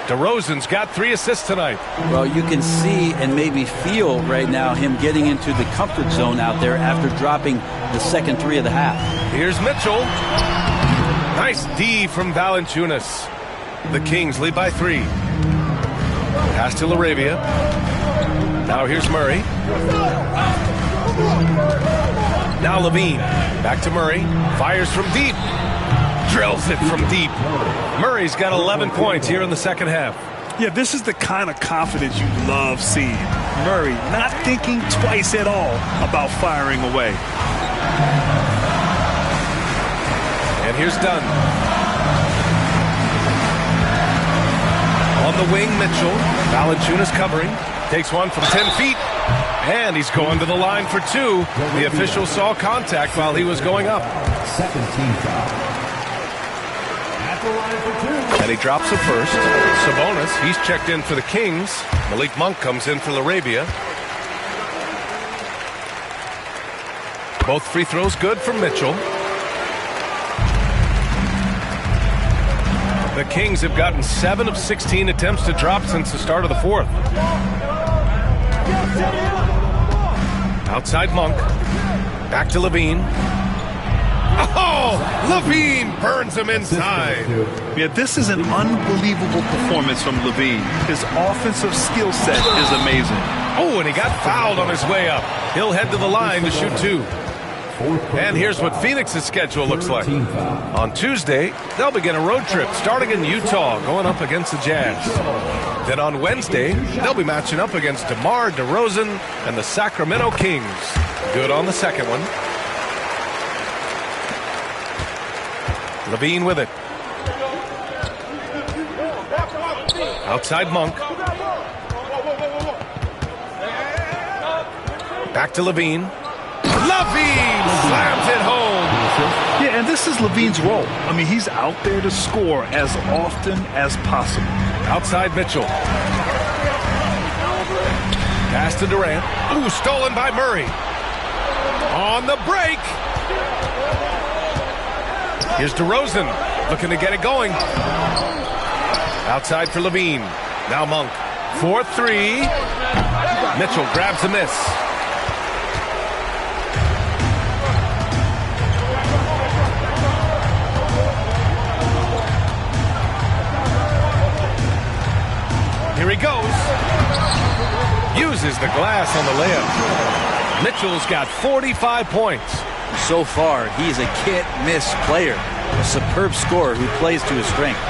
Speaker 3: DeRozan's got 3 assists tonight.
Speaker 4: Well, you can see and maybe feel right now him getting into the comfort zone out there after dropping the second 3 of the half.
Speaker 3: Here's Mitchell. Nice D from Valanciunas. The Kings lead by 3. Pass to LaRavia. Now here's Murray. Now Levine. Back to Murray. Fires from deep. Drills it from deep. Murray's got 11 points here in the second half.
Speaker 5: Yeah, this is the kind of confidence you love seeing. Murray not thinking twice at all about firing away.
Speaker 3: And here's Dunn. On the wing, Mitchell. Valanciunas covering. Takes one from 10 feet. And he's going to the line for 2. The official saw contact while he was going up.
Speaker 2: Second team foul. At the line for 2.
Speaker 3: And he drops it first. Sabonis, he's checked in for the Kings. Malik Monk comes in for LaRavia. Both free throws good from Mitchell. The Kings have gotten 7 of 16 attempts to drop since the start of the fourth. Outside Monk. Back to Levine. Oh! Levine burns him inside.
Speaker 5: Yeah, this is an unbelievable performance from Levine. His offensive skill set is amazing.
Speaker 3: Oh, and he got fouled on his way up. He'll head to the line to shoot 2. And here's what Phoenix's schedule looks like. On Tuesday, they'll begin a road trip starting in Utah, going up against the Jazz. Then on Wednesday, they'll be matching up against DeMar DeRozan and the Sacramento Kings. Good on the second one. Levine with it. Outside Monk. Back to Levine. Levine slams it home.
Speaker 5: Yeah, and this is Levine's role. I mean, he's out there to score as often as possible.
Speaker 3: Outside Mitchell. Pass to Durant. Ooh, stolen by Murray. On the break. Here's DeRozan looking to get it going. Outside for Levine. Now Monk. 4-3. Mitchell grabs a miss. Here he goes. Uses the glass on the layup. Mitchell's got 45 points.
Speaker 4: So far, he's a can't-miss player. A superb scorer who plays to his strength.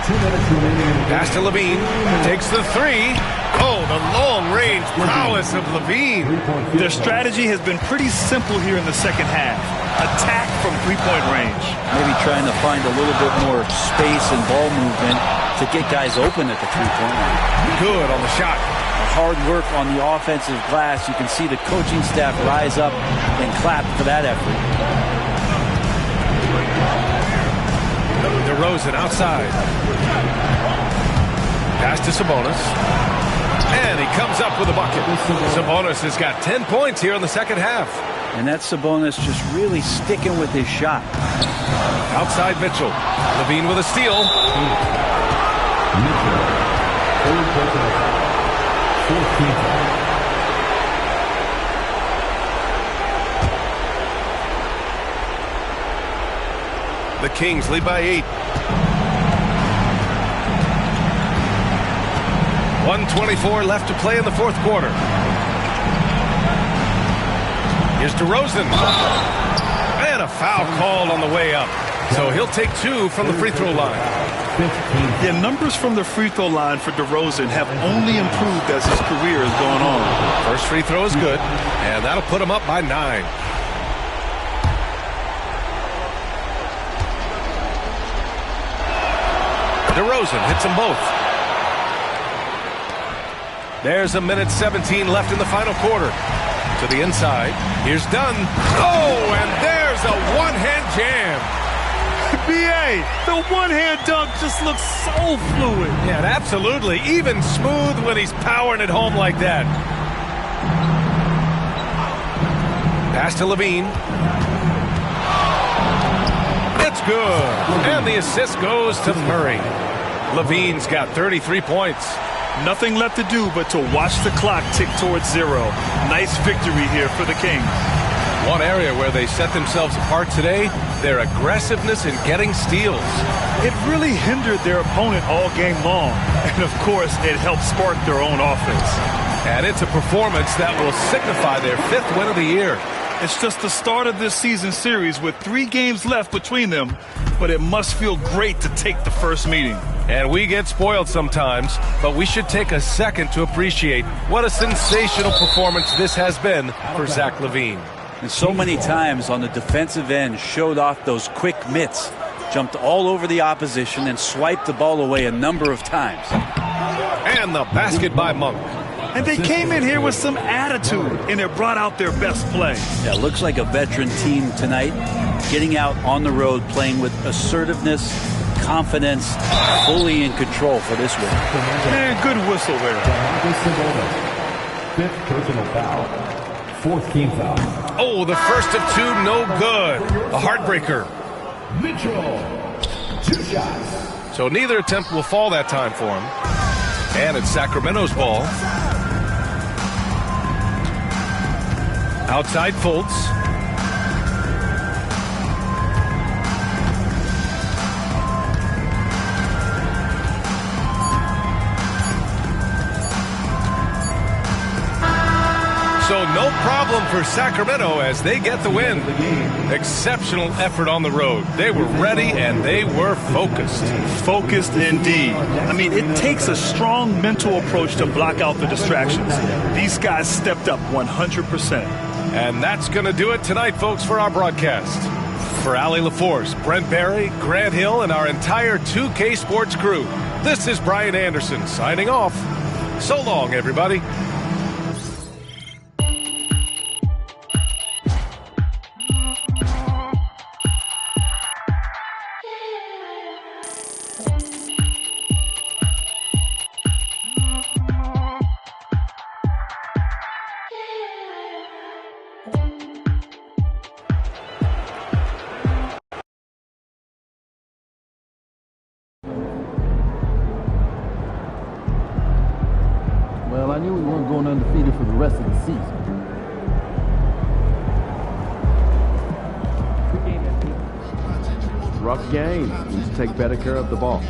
Speaker 2: 2 minutes remaining.
Speaker 3: Pass to Levine. Takes the 3. Oh, the long-range prowess of Levine.
Speaker 5: Their strategy has been pretty simple here in the second half. Attack from three-point range.
Speaker 4: Maybe trying to find a little bit more space and ball movement to get guys open at the three-point line.
Speaker 3: Good on the shot.
Speaker 4: Hard work on the offensive glass. You can see the coaching staff rise up and clap for that effort.
Speaker 3: DeRozan outside. Pass to Sabonis. And he comes up with a bucket. Sabonis has got 10 points here in the second half.
Speaker 4: And that's Sabonis just really sticking with his shot.
Speaker 3: Outside Mitchell. Levine with a steal. The Kings lead by 8. 1:24 left to play in the fourth quarter. Here's DeRozan. And a foul called on the way up. So he'll take 2 from the free throw line.
Speaker 5: Yeah, numbers from the free throw line for DeRozan have only improved as his career has gone on.
Speaker 3: First free throw is good, and that'll put him up by 9. DeRozan hits them both. There's a minute 17 left in the final quarter. To the inside. Here's Dunn. Oh, and there's a one-hand jam.
Speaker 5: B.A., the one-hand dunk just looks so fluid.
Speaker 3: Yeah, absolutely. Even smooth when he's powering it home like that. Pass to Levine. It's good. And the assist goes to Murray. Levine's got 33 points.
Speaker 5: Nothing left to do but to watch the clock tick towards 0. Nice victory here for the Kings.
Speaker 3: One area where they set themselves apart today, their aggressiveness in getting steals.
Speaker 5: It really hindered their opponent all game long. And, of course, it helped spark their own offense.
Speaker 3: And it's a performance that will signify their 5th win of the year.
Speaker 5: It's just the start of this season series with 3 games left between them, but it must feel great to take the first meeting.
Speaker 3: And we get spoiled sometimes, but we should take a second to appreciate what a sensational performance this has been for Zach LaVine.
Speaker 4: And so many times on the defensive end showed off those quick mitts, jumped all over the opposition and swiped the ball away a number of times.
Speaker 3: And the basket by Monk.
Speaker 5: And they came in here with some attitude, and it brought out their best play.
Speaker 4: Yeah, looks like a veteran team tonight, getting out on the road, playing with assertiveness, confidence, fully in control for this win.
Speaker 5: Man, good whistle there.
Speaker 2: 5th personal foul. 4th team foul.
Speaker 3: Oh, the first of 2, no good. A heartbreaker.
Speaker 2: Mitchell, 2 shots.
Speaker 3: So neither attempt will fall that time for him. And it's Sacramento's ball. Outside Fultz. So no problem for Sacramento as they get the win. Exceptional effort on the road. They were ready and they were focused.
Speaker 5: Focused indeed. I mean, it takes a strong mental approach to block out the distractions. These guys stepped up 100%.
Speaker 3: And that's going to do it tonight, folks, for our broadcast. For Allie LaForce, Brent Barry, Grant Hill, and our entire 2K Sports crew, this is Brian Anderson signing off. So long, everybody.
Speaker 1: Well, I knew we weren't going undefeated for the rest of the season.
Speaker 11: Rough game. Need to take better care of the ball.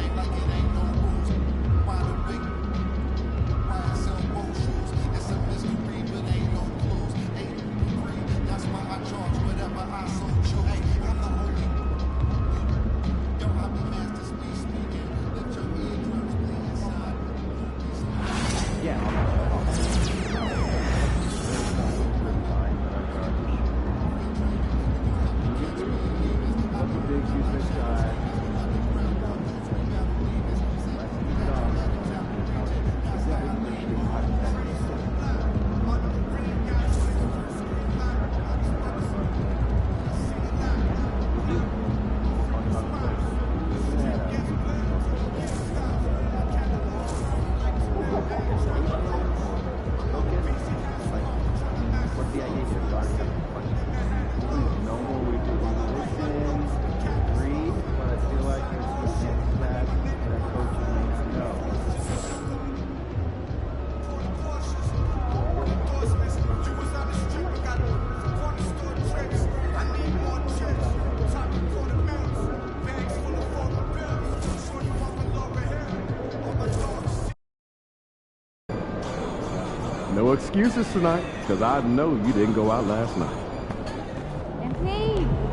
Speaker 11: No excuses tonight, because I know you didn't go out last night.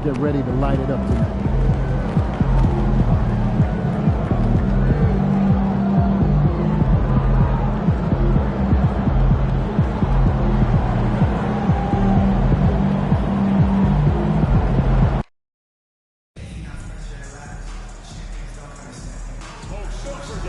Speaker 1: Get ready to light it up tonight.
Speaker 12: Hi,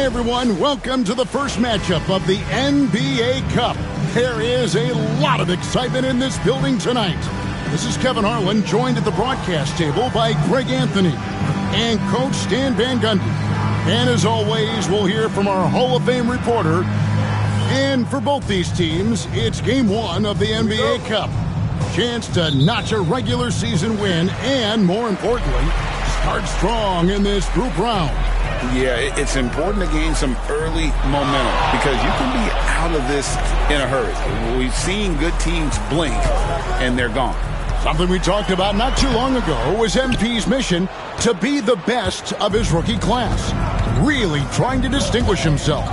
Speaker 12: everyone. Welcome to the first matchup of the NBA Cup. There is a lot of excitement in this building tonight. This is Kevin Harlan, joined at the broadcast table by Greg Anthony and Coach Stan Van Gundy. And as always, we'll hear from our Hall of Fame reporter. And for both these teams, it's game one of the NBA Cup. Chance to notch a regular season win and, more importantly, start strong in this group round.
Speaker 13: Yeah, it's important to gain some early momentum because you can be out of this in a hurry. We've seen good teams blink, and they're gone.
Speaker 12: Something we talked about not too long ago was MP's mission to be the best of his rookie class, really trying to distinguish himself.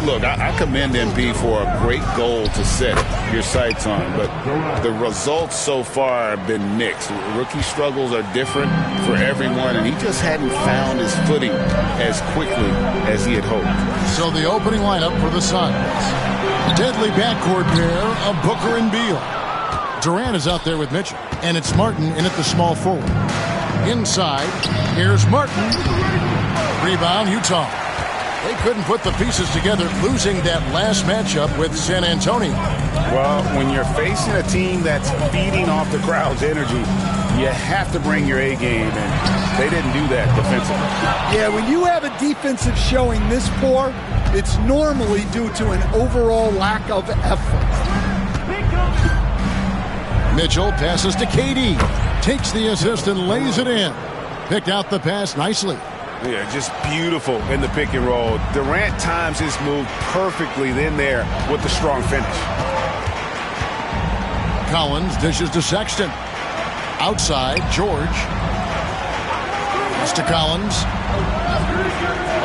Speaker 13: Look, I commend MP for a great goal to set your sights on, but the results so far have been mixed. Rookie struggles are different for everyone, and he just hadn't found his footing as quickly as he had hoped.
Speaker 12: So the opening lineup for the Suns. Deadly backcourt pair of Booker and Beal. Durant is out there with Mitchell, and it's Martin in at the small forward. Inside, here's Martin. Rebound, Utah. They couldn't put the pieces together, losing that last matchup with San Antonio.
Speaker 13: Well, when you're facing a team that's feeding off the crowd's energy, you have to bring your A game, and they didn't do that defensively.
Speaker 14: Yeah, when you have a defensive showing this poor, it's normally due to an overall lack of effort.
Speaker 12: Mitchell passes to KD. Takes the assist and lays it in. Picked out the pass nicely.
Speaker 13: Yeah, just beautiful in the pick and roll. Durant times his move perfectly then there with the strong finish.
Speaker 12: Collins dishes to Sexton. Outside, George. Pass to Collins.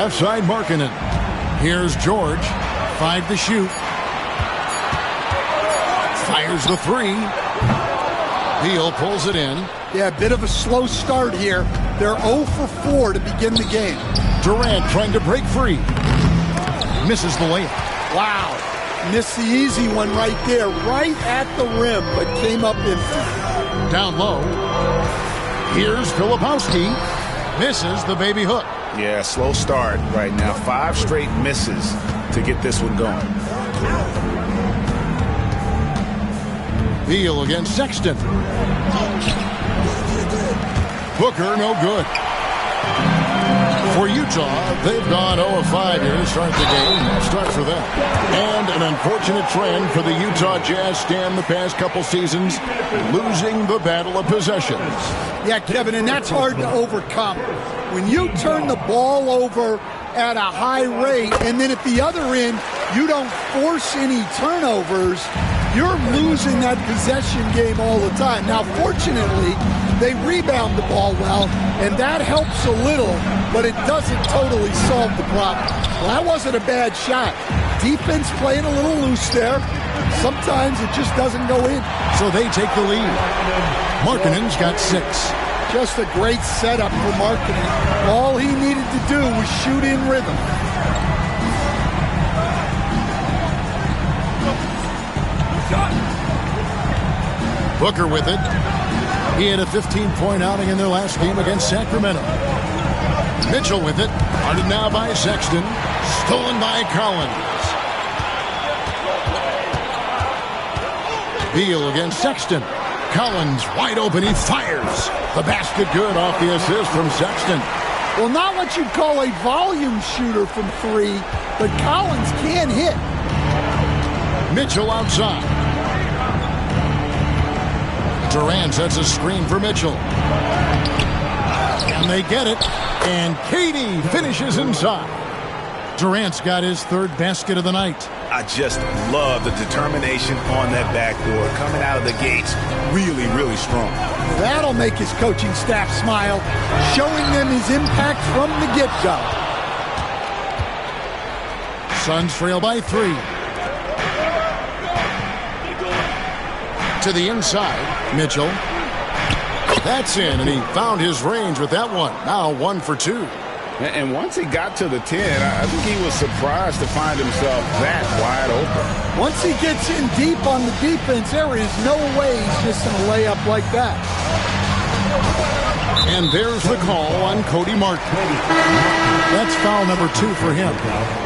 Speaker 12: Left side, Markkanen. Here's George. 5 to shoot. Fires the 3. Beal pulls it in.
Speaker 14: Yeah, a bit of a slow start here. They're 0 for 4 to begin the game.
Speaker 12: Durant trying to break free. Misses the layup.
Speaker 14: Wow. Missed the easy one right there, right at the rim, but came up empty.
Speaker 12: Down low. Here's Filipowski. Misses the baby hook.
Speaker 13: Yeah, slow start right now. 5 straight misses to get this one going.
Speaker 12: Beal against Sexton. Booker, no good. For Utah, they've gone 0 of 5 here to start the game. Start for them. And an unfortunate trend for the Utah Jazz stand the past couple seasons, losing the battle of possessions.
Speaker 14: Yeah, Kevin, and that's hard to overcome. When you turn the ball over at a high rate, and then at the other end, you don't force any turnovers, you're losing that possession game all the time. Now, fortunately, they rebound the ball well, and that helps a little, but it doesn't totally solve the problem. Well, that wasn't a bad shot. Defense playing a little loose there. Sometimes it just doesn't go in.
Speaker 12: So they take the lead. Markkanen's got 6.
Speaker 14: Just a great setup for Markkanen. All he needed to do was shoot in rhythm.
Speaker 12: Booker with it. He had a 15-point outing in their last game against Sacramento. Mitchell with it. Guarded now by Sexton. Stolen by Collins. Beal against Sexton. Collins wide open. He fires. The basket good off the assist from Sexton.
Speaker 14: Well, not what you'd call a volume shooter from 3, but Collins can hit.
Speaker 12: Mitchell outside. Durant sets a screen for Mitchell. And they get it. And KD finishes inside. Durant's got his 3rd basket of the night.
Speaker 13: I just love the determination on that backboard. Coming out of the gates really, really strong.
Speaker 14: That'll make his coaching staff smile, showing them his impact from the get-go.
Speaker 12: Suns trail by 3. To the inside, Mitchell. That's in, and he found his range with that one. Now 1 for 2.
Speaker 13: And once he got to the 10, I think he was surprised to find himself that wide open.
Speaker 14: Once he gets in deep on the defense, there is no way he's just going to lay up like that.
Speaker 12: And there's the call on Cody Martin. That's foul number 2 for him.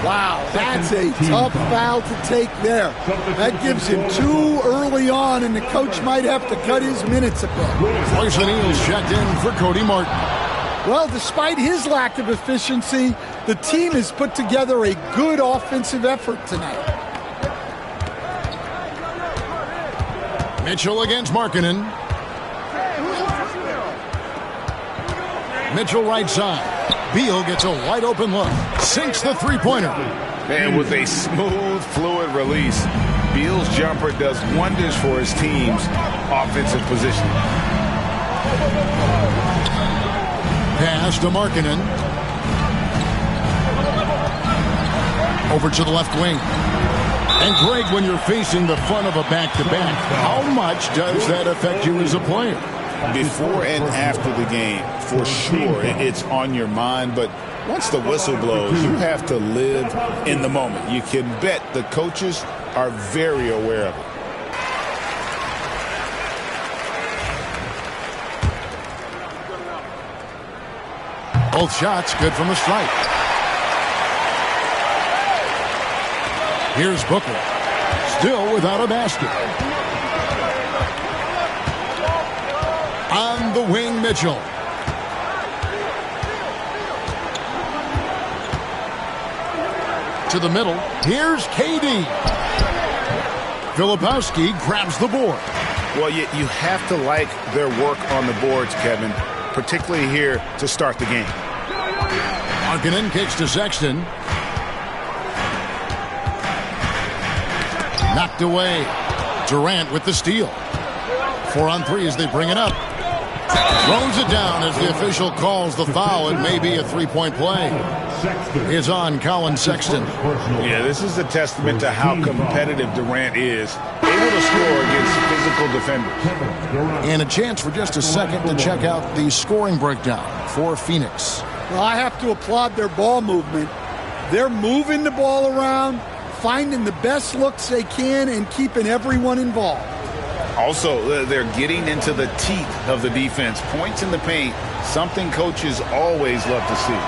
Speaker 14: Wow, that's a tough foul to take there. That gives him 2 early on, and the coach might have to cut his minutes a bit.
Speaker 12: Royce O'Neal's checked in for Cody Martin.
Speaker 14: Well, despite his lack of efficiency, the team has put together a good offensive effort tonight.
Speaker 12: Mitchell against Markkanen. Mitchell right side. Beal gets a wide open look. Sinks the three-pointer.
Speaker 13: And with a smooth, fluid release, Beal's jumper does wonders for his team's offensive positioning.
Speaker 12: Pass to Markkanen. Over to the left wing. And Greg, when you're facing the front of a back-to-back, how much does that affect you as a player?
Speaker 13: Before and after the game, for sure, it's on your mind. But once the whistle blows, you have to live in the moment. You can bet the coaches are very aware of it.
Speaker 12: Both shots good from the stripe. Here's Booker. Still without a basket. On the wing, Mitchell. To the middle. Here's KD. Filipowski grabs the board.
Speaker 13: Well, you have to like their work on the boards, Kevin, particularly here to start the game.
Speaker 12: Markkanen kicks to Sexton. Knocked away. Durant with the steal. 4 on 3 as they bring it up. Throws it down as the official calls the foul. It may be a three-point play. Is on Colin Sexton.
Speaker 13: Yeah, this is a testament to how competitive Durant is. Able to score against physical defenders.
Speaker 12: And a chance for just a second to check out the scoring breakdown for Phoenix.
Speaker 14: Well, I have to applaud their ball movement. They're moving the ball around, finding the best looks they can, and keeping everyone involved.
Speaker 13: Also, they're getting into the teeth of the defense. Points in the paint, something coaches always love to see.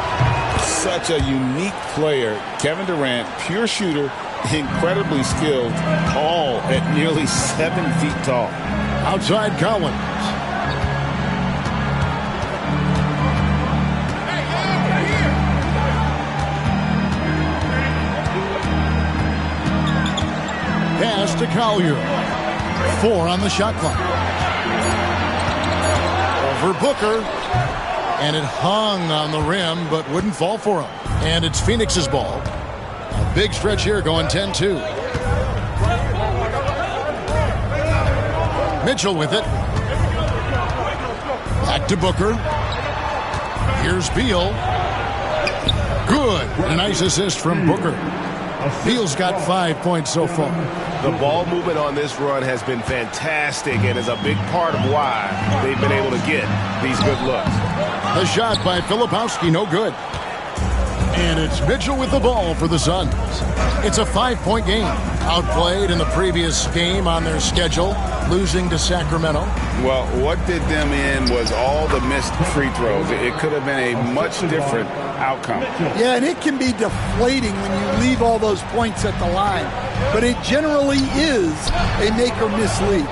Speaker 13: Such a unique player. Kevin Durant, pure shooter, incredibly skilled, all at nearly 7 feet tall.
Speaker 12: Outside Collins. Pass to Collier. 4 on the shot clock. Over Booker. And it hung on the rim, but wouldn't fall for him. And it's Phoenix's ball. A big stretch here going 10-2. Mitchell with it. Back to Booker. Here's Beal. Good. A nice assist from Booker. Beal's got 5 points so far.
Speaker 3: The ball movement on this run has been fantastic and is a big part of why they've been able to get these good looks.
Speaker 12: The shot by Filipowski, no good. And it's Mitchell with the ball for the Suns. It's a 5-point game. Outplayed in the previous game on their schedule, losing to Sacramento.
Speaker 13: Well, what did them in was all the missed free throws. It could have been a much different outcome.
Speaker 14: Yeah, and it can be deflating when you leave all those points at the line. But it generally is a make-or-miss lead.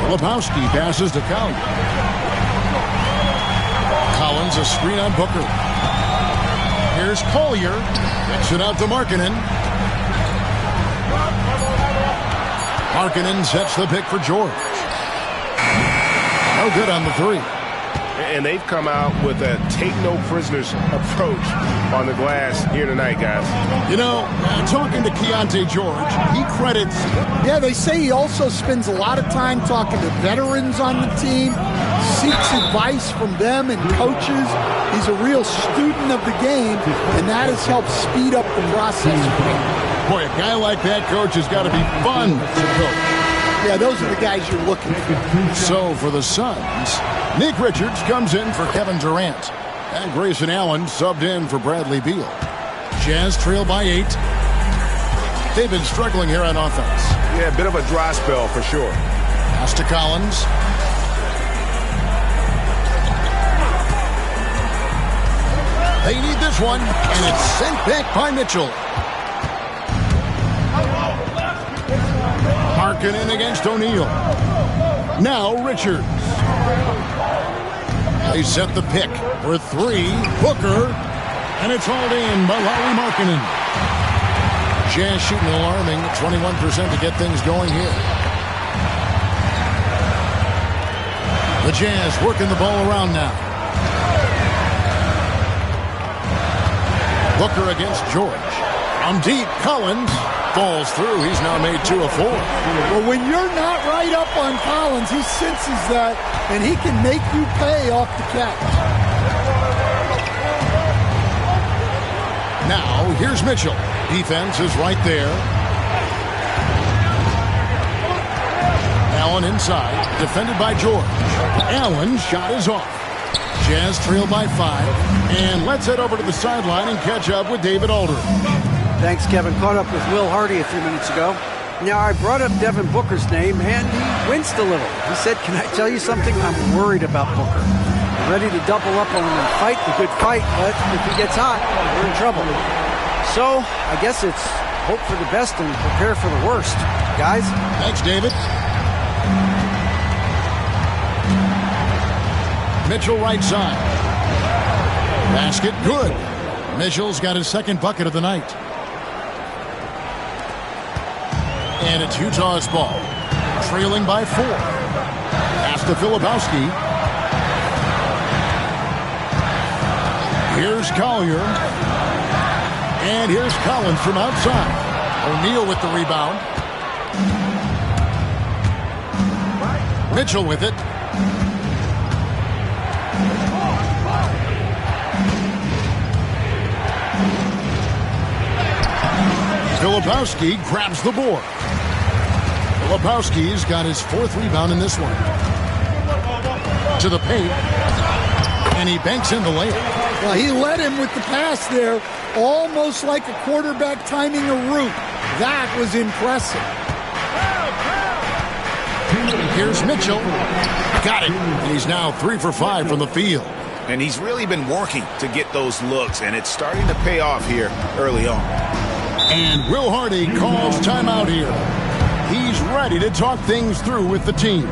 Speaker 12: Filipowski passes to Collier. Collins a screen on Booker. Here's Collier. Kicks it out to Markkanen. Markkanen sets the pick for George. No good on the 3.
Speaker 3: And they've come out with a take-no-prisoners approach on the glass here tonight, guys.
Speaker 12: You know, talking to Keontae George, he credits...
Speaker 14: Yeah, they say he also spends a lot of time talking to veterans on the team, seeks advice from them and coaches. He's a real student of the game, and that has helped speed up the process.
Speaker 12: Boy, a guy like that, coach, has got to be fun to coach.
Speaker 14: Yeah, those are the guys you're looking for.
Speaker 12: So for the Suns, Nick Richards comes in for Kevin Durant. And Grayson Allen subbed in for Bradley Beal. Jazz trail by 8. They've been struggling here on offense.
Speaker 15: Yeah, a bit of a dry spell for sure.
Speaker 12: Pass to Collins. They need this one, and it's sent back by Mitchell. Harkin in against O'Neal. Now Richards. They set the pick for 3. Booker. And it's hauled in by Lauri Markkanen. Jazz shooting alarming 21% to get things going here. The Jazz working the ball around now. Booker against George. From deep, Collins falls through. He's now made 2 of 4.
Speaker 14: Well, when you're not right up on Collins, he senses that, and he can make you pay off the catch.
Speaker 12: Now, here's Mitchell. Defense is right there. Allen inside, defended by George. Allen's shot is off. Jazz trail by 5. And let's head over to the sideline and catch up with David Aldridge.
Speaker 16: Thanks, Kevin. Caught up with Will Hardy a few minutes ago. Now, I brought up Devin Booker's name, and he winced a little. He said, "Can I tell you something? I'm worried about Booker. I'm ready to double up on him and fight the good fight, but if he gets hot, we're in trouble." So, I guess it's hope for the best and prepare for the worst. Guys?
Speaker 12: Thanks, David. Mitchell right side. Basket good. Mitchell's got his second bucket of the night. And it's Utah's ball. Trailing by 4. Pass to Filipowski. Here's Collier. And here's Collins from outside. O'Neal with the rebound. Mitchell with it. Filipowski grabs the board. Filipowski's got his 4th rebound in this one. To the paint. And he banks in the layup.
Speaker 14: Well, he led him with the pass there, almost like a quarterback timing a route. That was impressive.
Speaker 12: Here's Mitchell. Got it. He's now 3 for 5 from the field.
Speaker 15: And he's really been working to get those looks, and it's starting to pay off here early on.
Speaker 12: And Will Hardy calls timeout here. He's ready to talk things through with the team.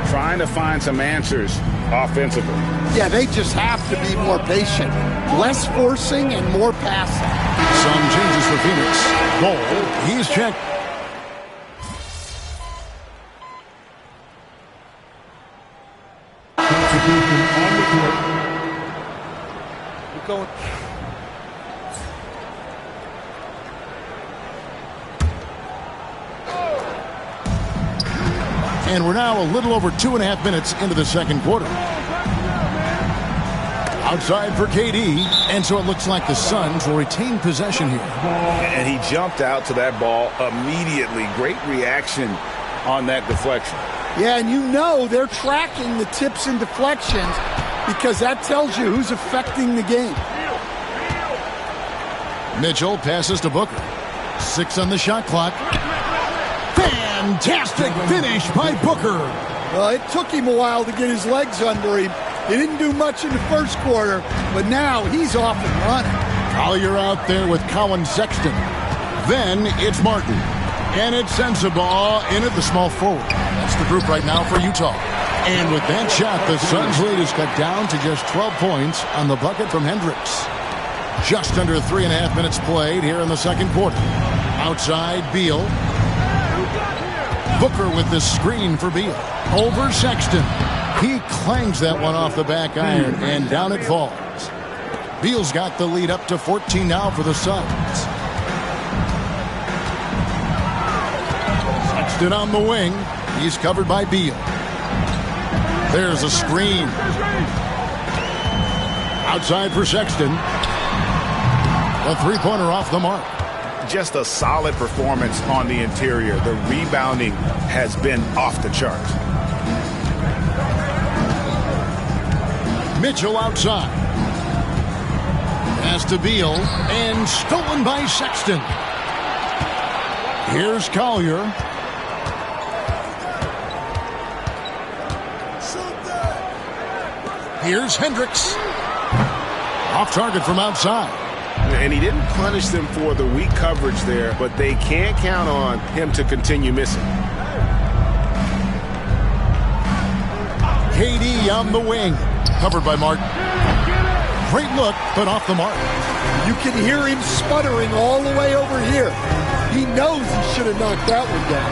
Speaker 15: Trying to find some answers offensively.
Speaker 14: Yeah, they just have to be more patient. Less forcing and more passing.
Speaker 12: Some changes for Phoenix. Ball, he's checked.
Speaker 14: We're going.
Speaker 12: And we're now a little over 2.5 minutes into the second quarter. Outside for KD, and so it looks like the Suns will retain possession here.
Speaker 15: And he jumped out to that ball immediately. Great reaction on that deflection.
Speaker 14: Yeah, and you know they're tracking the tips and deflections because that tells you who's affecting the game.
Speaker 12: Mitchell passes to Booker. 6 on the shot clock. Fantastic finish by Booker.
Speaker 14: Well, it took him a while to get his legs under him. He didn't do much in the first quarter, but now he's off and running.
Speaker 12: Collier out there with Colin Sexton. Then it's Martin. And it's Sensabaugh in at the small forward. That's the group right now for Utah. And with that shot, the Suns' lead is cut down to just 12 points on the bucket from Hendricks. Just under 3.5 minutes played here in the second quarter. Outside, Beal. Booker with the screen for Beal. Over Sexton. He clangs that one off the back iron, and down it falls. Beal's got the lead up to 14 now for the Suns. Sexton on the wing. He's covered by Beal. There's a screen. Outside for Sexton. A three-pointer off the mark.
Speaker 15: just a solid performance on the interior. The rebounding has been off the charts.
Speaker 12: Mitchell outside. Pass to Beal, and stolen by Sexton. Here's Collier. Here's Hendricks. Off target from outside.
Speaker 15: And he didn't punish them for the weak coverage there, but they can't count on him to continue missing.
Speaker 12: KD on the wing. Covered by Martin. Great look, but off the mark.
Speaker 14: You can hear him sputtering all the way over here. He knows he should have knocked that one down.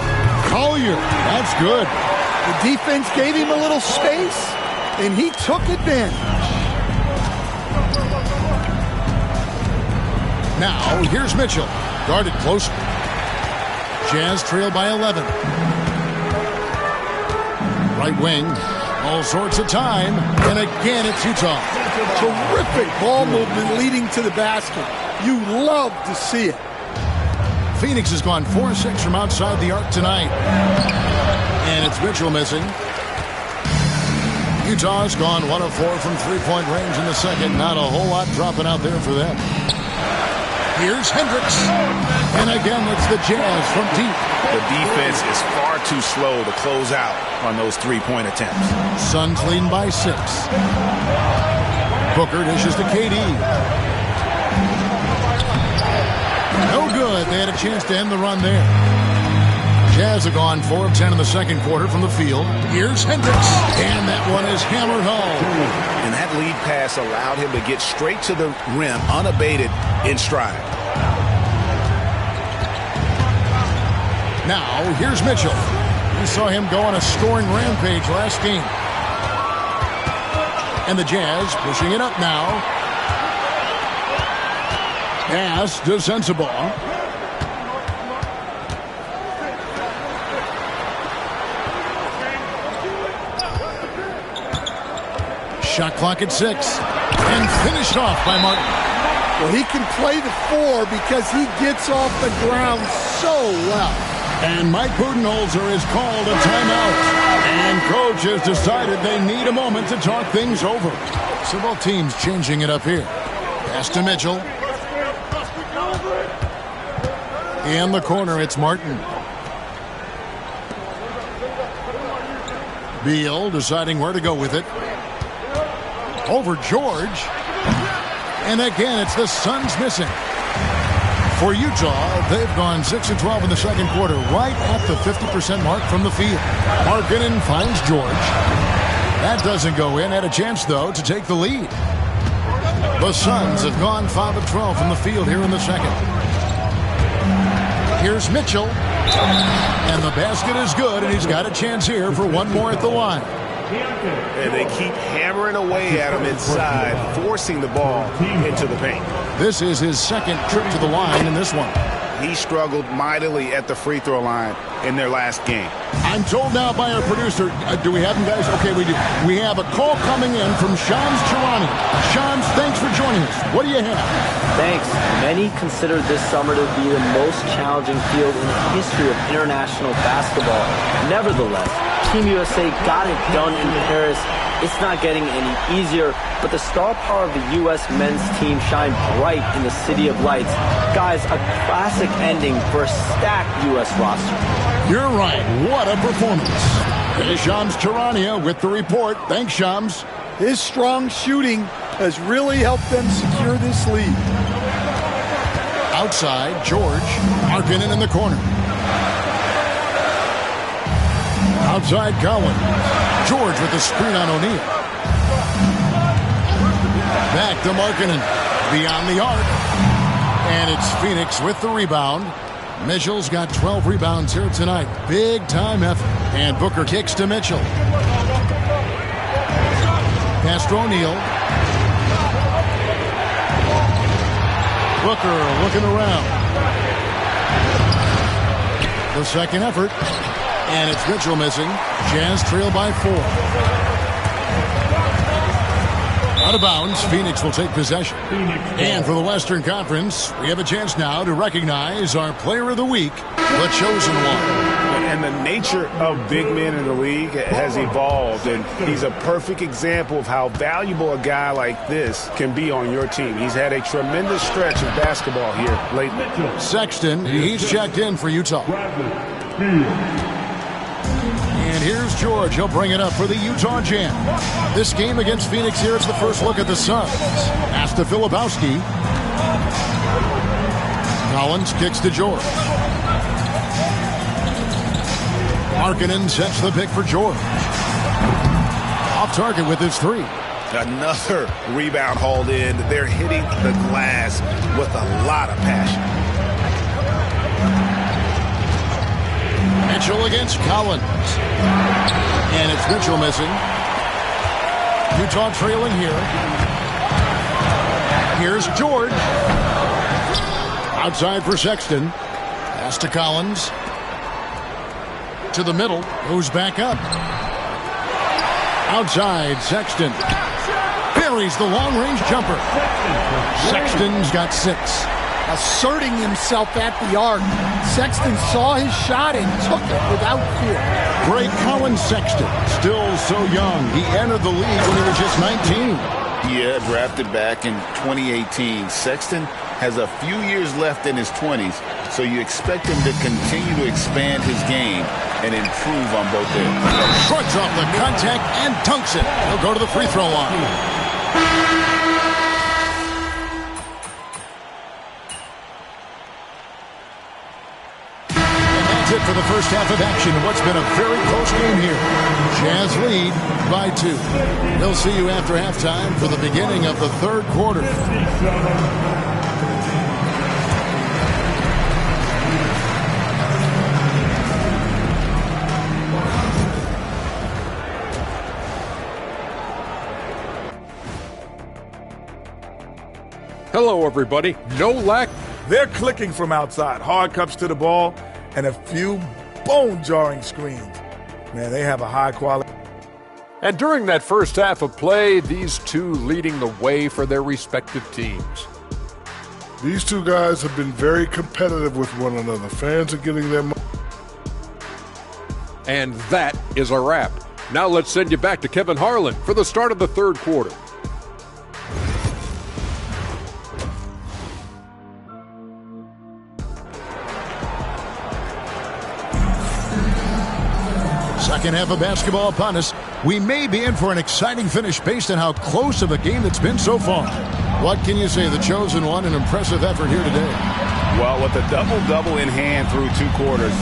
Speaker 12: Collier, that's good.
Speaker 14: The defense gave him a little space, and he took advantage.
Speaker 12: Now, here's Mitchell. Guarded close. Jazz trail by 11. Right wing. All sorts of time. And again, it's Utah.
Speaker 14: Terrific ball movement leading to the basket. You love to see it.
Speaker 12: Phoenix has gone 4-6 from outside the arc tonight. And it's Mitchell missing. Utah's gone 1 of 4 from three-point range in the second. Not a whole lot dropping out there for them. Here's Hendricks. And again, it's the Jazz from deep.
Speaker 15: The defense is far too slow to close out on those three-point attempts.
Speaker 12: Suns leading by 6. Booker dishes to KD. No good. They had a chance to end the run there. Jazz have gone 4 of 10 in the second quarter from the field. Here's Hendricks. And that one is hammered home.
Speaker 15: And that lead pass allowed him to get straight to the rim unabated in stride.
Speaker 12: Now, here's Mitchell. We saw him go on a scoring rampage last game. And the Jazz pushing it up now. Pass to Sensabaugh. Shot clock at 6. And finished off by Martin.
Speaker 14: Well, he can play the 4 because he gets off the ground so well.
Speaker 12: And Mike Budenholzer has called a timeout. And coach has decided they need a moment to talk things over. So both teams changing it up here. Pass to Mitchell. In the corner, it's Martin. Beal deciding where to go with it. Over George. And again, it's the Suns missing. For Utah, they've gone 6 of 12 in the second quarter, right at the 50% mark from the field. Markkanen finds George. That doesn't go in. Had a chance, though, to take the lead. The Suns have gone 5 of 12 from the field here in the second. Here's Mitchell. And the basket is good, and he's got a chance here for one more at the line.
Speaker 15: And they keep hammering away at him inside, forcing the ball into the paint.
Speaker 12: This is his second trip to the line in this one.
Speaker 15: He struggled mightily at the free throw line in their last game.
Speaker 12: I'm told now by our producer, do we have him, guys? Okay, we do. We have a call coming in from Shams Charania. Shams, thanks for joining us. What do you have?
Speaker 7: Thanks. Many consider this summer to be the most challenging field in the history of international basketball. Nevertheless, Team USA got it done in Paris. It's not getting any easier, but the star power of the U.S. men's team shined bright in the City of Lights. Guys, a classic ending for a stacked U.S. roster.
Speaker 12: You're right. What a performance. Here's Shams Charania with the report. Thanks, Shams.
Speaker 14: His strong shooting has really helped them secure this lead.
Speaker 12: Outside, George. Markkanen in the corner. Outside, Cowan. George with the screen on O'Neal. Back to Markkanen. Beyond the arc. And it's Phoenix with the rebound. Mitchell's got 12 rebounds here tonight. Big time effort. And Booker kicks to Mitchell. Pass to O'Neal. Booker looking around. The second effort. And it's Mitchell missing. Jazz trail by 4. Out of bounds, Phoenix will take possession. And for the Western Conference, we have a chance now to recognize our Player of the Week, the chosen one.
Speaker 15: And the nature of big men in the league has evolved, and he's a perfect example of how valuable a guy like this can be on your team. He's had a tremendous stretch of basketball here lately.
Speaker 12: Sexton, he's checked in for Utah. And here's George. He'll bring it up for the Utah Jam. This game against Phoenix here, it's the first look at the Suns. Pass to Filipowski. Collins kicks to George. Markkanen sets the pick for George. Off target with his three.
Speaker 15: Another rebound hauled in. They're hitting the glass with a lot of passion.
Speaker 12: Mitchell against Collins. And it's Mitchell missing. Utah trailing here. Here's George. Outside for Sexton. Pass to Collins. To the middle. Goes back up. Outside, Sexton. Buries the long-range jumper. Sexton's got 6.
Speaker 14: Asserting himself at the arc. Sexton saw his shot and took it without fear.
Speaker 12: Great Colin Sexton, still so young. He entered the league when he was just 19.
Speaker 13: Yeah, drafted back in 2018. Sexton has a few years left in his 20s, so you expect him to continue to expand his game and improve on both ends.
Speaker 12: Shrugs off the contact and dunks it. He'll go to the free throw line. It for the first half of action in what's been a very close game here. Jazz lead by 2. They'll see you after halftime for the beginning of the third quarter.
Speaker 8: Hello, everybody. No lack.
Speaker 9: They're clicking from outside. Hard cups to the ball. And a few bone-jarring screens. Man, they have a high quality.
Speaker 8: And during that first half of play, these two leading the way for their respective teams.
Speaker 10: These two guys have been very competitive with one another. Fans are getting their money.
Speaker 8: And that is a wrap. Now let's send you back to Kevin Harlan for the start of the third quarter.
Speaker 12: Second half of basketball upon us. We may be in for an exciting finish based on how close of a game it's been so far. What can you say? The chosen one, an impressive effort here today.
Speaker 15: Well, with a double-double in hand through 2 quarters,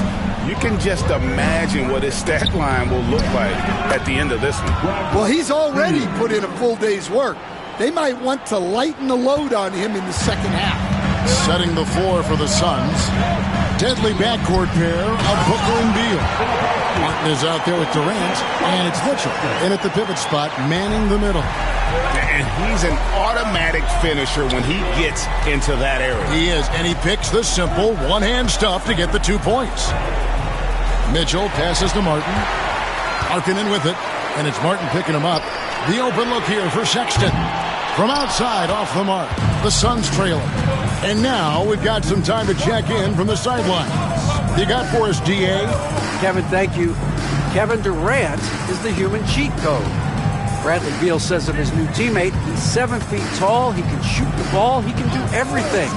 Speaker 15: you can just imagine what his stat line will look like at the end of this one.
Speaker 14: Well, he's already put in a full day's work. They might want to lighten the load on him in the second half.
Speaker 12: Setting the floor for the Suns. Deadly backcourt pair of Booker and Beal. Martin is out there with Durant, and it's Mitchell in at the pivot spot, manning the middle.
Speaker 15: And he's an automatic finisher when he gets into that area.
Speaker 12: He is, and he picks the simple one-hand stuff to get the 2 points. Mitchell passes to Martin. Markkanen with it, and it's Martin picking him up. The open look here for Sexton. From outside, off the mark. The Suns trailing. And now we've got some time to check in from the sidelines. You got for us, D.A.?
Speaker 16: Kevin, thank you. Kevin Durant is the human cheat code. Bradley Beal says of his new teammate, he's 7 feet tall, he can shoot the ball, he can do everything.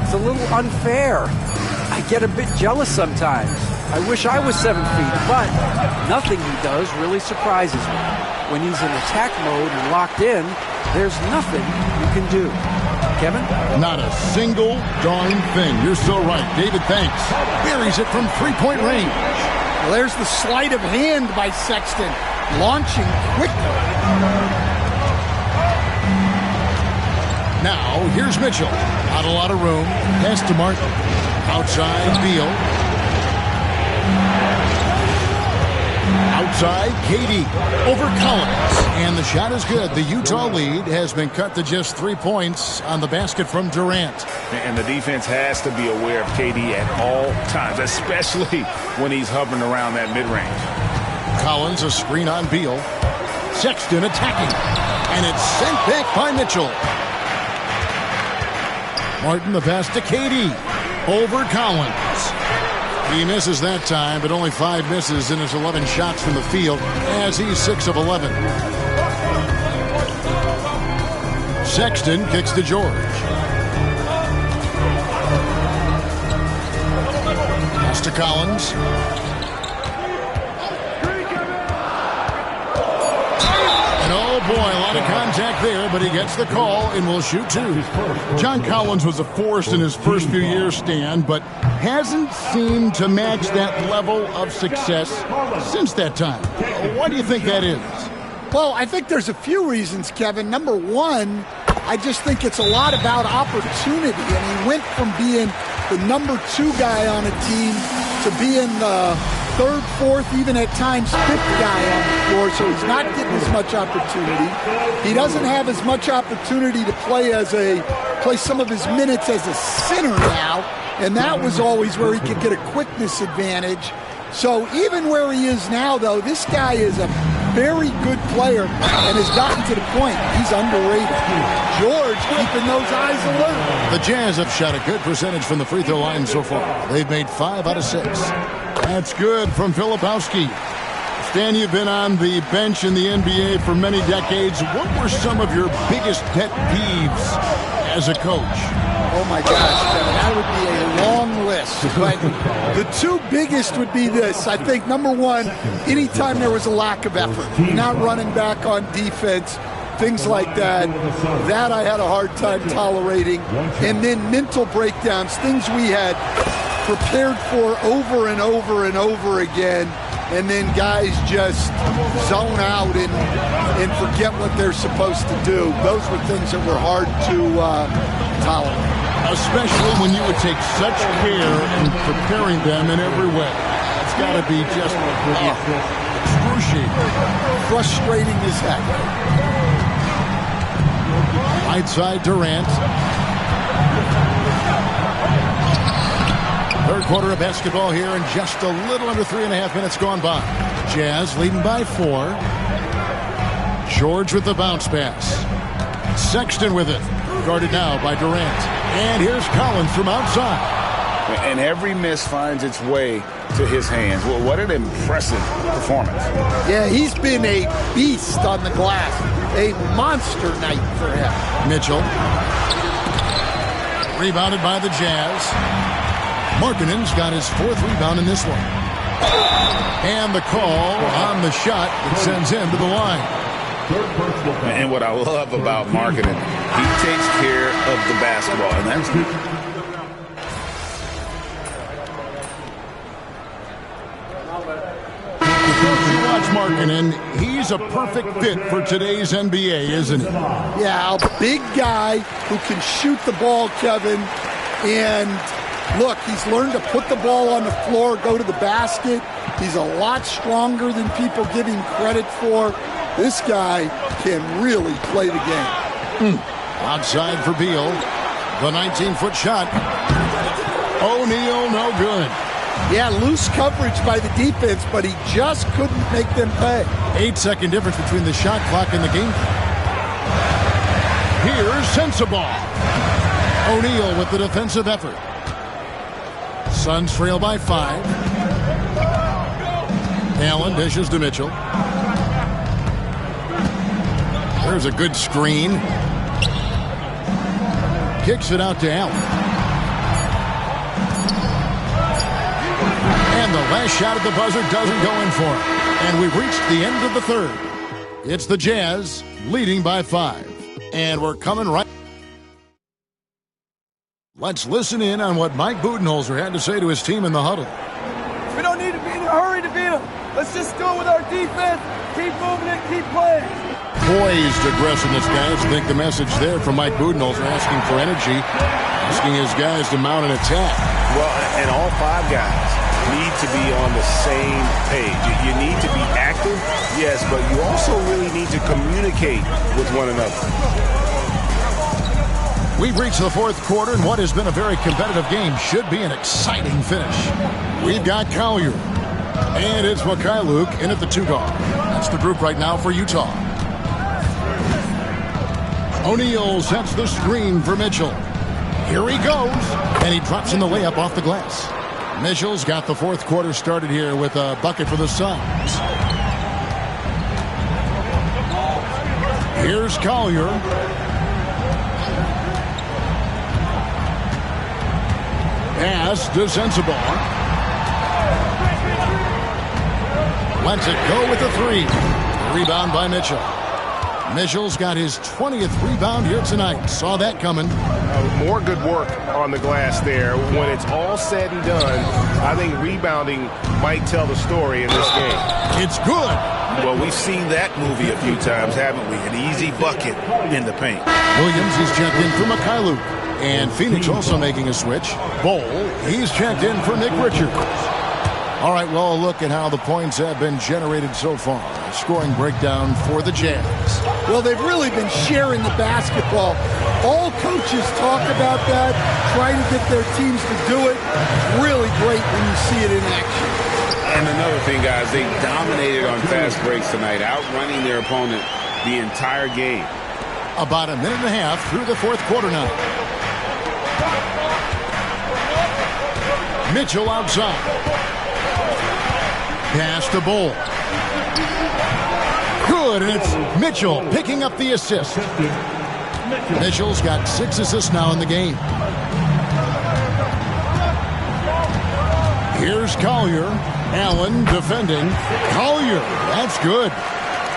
Speaker 16: It's a little unfair. I get a bit jealous sometimes. I wish I was 7 feet, but nothing he does really surprises me. When he's in attack mode and locked in, there's nothing you can do. Kevin?
Speaker 12: Not a single darn thing. You're so right. David, thanks. Buries it from three-point range.
Speaker 14: Well, there's the sleight of hand by Sexton. Launching quickly.
Speaker 12: Now, here's Mitchell. Not a lot of room. Pass to Martin. Outside, Beal. Outside, KD. Over Collins. And the shot is good. The Utah lead has been cut to just 3 points on the basket from Durant.
Speaker 15: And the defense has to be aware of KD at all times, especially when he's hovering around that mid-range.
Speaker 12: Collins, a screen on Beal. Sexton attacking. And it's sent back by Mitchell. Martin, the pass to KD. Over Collins. He misses that time, but only 5 misses in his 11 shots from the field as he's 6 of 11. Sexton kicks to George. Pass to Collins. And oh boy, a lot of contact there, but he gets the call and will shoot 2. John Collins was a force in his first few years, Stan, but hasn't seemed to match that level of success since that time. Why do you think that is?
Speaker 14: Well, I think there's a few reasons, Kevin. Number one, I just think it's a lot about opportunity. And he went from being the number 2 guy on a team to being the 3rd, 4th, even at times 5th guy on the floor. So he's not getting as much opportunity. He doesn't have as much opportunity to play some of his minutes as a center now. And that was always where he could get a quickness advantage. So even where he is now, though, this guy is a very good player and has gotten to the point he's underrated. George keeping those eyes alert.
Speaker 12: The Jazz have shot a good percentage from the free throw line so far. They've made 5 out of 6. That's good from Filipowski. Stan, you've been on the bench in the NBA for many decades. What were some of your biggest pet peeves as a coach?
Speaker 14: Oh my gosh, Kevin, that would be a long list. But the 2 biggest would be this. I think number 1, anytime there was a lack of effort, not running back on defense, things like that, that I had a hard time tolerating. And then mental breakdowns, things we had prepared for over and over and over again. And then guys just zone out and forget what they're supposed to do. Those were things that were hard to tolerate.
Speaker 12: Especially when you would take such care in preparing them in every way. It's got to be just excruciating.
Speaker 14: Frustrating as heck.
Speaker 12: Right side, Durant. 3rd quarter of basketball here, and just a little under 3.5 minutes gone by. Jazz leading by 4. George with the bounce pass. Sexton with it. Guarded now by Durant. And here's Collins from outside.
Speaker 13: And every miss finds its way to his hands. Well, what an impressive performance.
Speaker 14: Yeah, he's been a beast on the glass. A monster night for him.
Speaker 12: Mitchell. Rebounded by the Jazz. Markkanen's got his 4th rebound in this one. And the call on the shot that sends him to the line.
Speaker 13: And what I love about Markkanen, he takes care of the basketball, and that's
Speaker 12: you watch Markkanen, he's a perfect fit for today's NBA, isn't he?
Speaker 14: Yeah, a big guy who can shoot the ball, Kevin. And look, he's learned to put the ball on the floor, go to the basket. He's a lot stronger than people give him credit for. This guy can really play the game.
Speaker 12: Outside for Beal. The 19-foot shot. O'Neal, no good.
Speaker 14: Yeah, loose coverage by the defense, but he just couldn't make them pay.
Speaker 12: 8-second difference between the shot clock and the game. Here's Sensabaugh. O'Neal with the defensive effort. Suns trail by 5. Allen dishes to Mitchell. There's a good screen. Kicks it out to Allen. And the last shot at the buzzer doesn't go in for him. And we've reached the end of the 3rd. It's the Jazz leading by 5. And we're coming right. Let's listen in on what Mike Budenholzer had to say to his team in the huddle.
Speaker 17: We don't need to be in a hurry to beat them. Let's just go with our defense, keep moving it, keep playing.
Speaker 12: Poised aggressiveness, guys. I think the message there from Mike Budenholzer asking for energy, asking his guys to mount an attack.
Speaker 15: Well, and all 5 guys need to be on the same page. You need to be active, yes, but you also really need to communicate with one another.
Speaker 12: We've reached the 4th quarter, and what has been a very competitive game should be an exciting finish. We've got Collier, and it's Mikhailuk in at the 2 guard. That's the group right now for Utah. O'Neal sets the screen for Mitchell. Here he goes, and he drops in the layup off the glass. Mitchell's got the fourth quarter started here with a bucket for the Suns. Here's Collier. Pass to Sensabaugh. Lets it go with the three. Rebound by Mitchell. Mitchell's got his 20th rebound here tonight. Saw that coming.
Speaker 15: More good work on the glass there. When it's all said and done, I think rebounding might tell the story in this game.
Speaker 12: It's good.
Speaker 18: Well, we've seen that movie a few times, haven't we? An easy bucket in the paint.
Speaker 12: Williams is checked in for Mikhailuk. And Phoenix also making a switch. Bowl, he's checked in for Nick Richards. All right, well, a look at how the points have been generated so far. Scoring breakdown for the Jazz.
Speaker 14: Well, they've really been sharing the basketball. All coaches talk about that, trying to get their teams to do it. Really great when you see it in action.
Speaker 18: And another thing, guys, they dominated on fast breaks tonight, outrunning their opponent the entire game.
Speaker 12: About a minute and a half through the fourth quarter now. Mitchell outside. Pass to Bowl. Good, and it's Mitchell picking up the assist. Mitchell's got 6 assists now in the game. Here's Collier. Allen defending. Collier, that's good.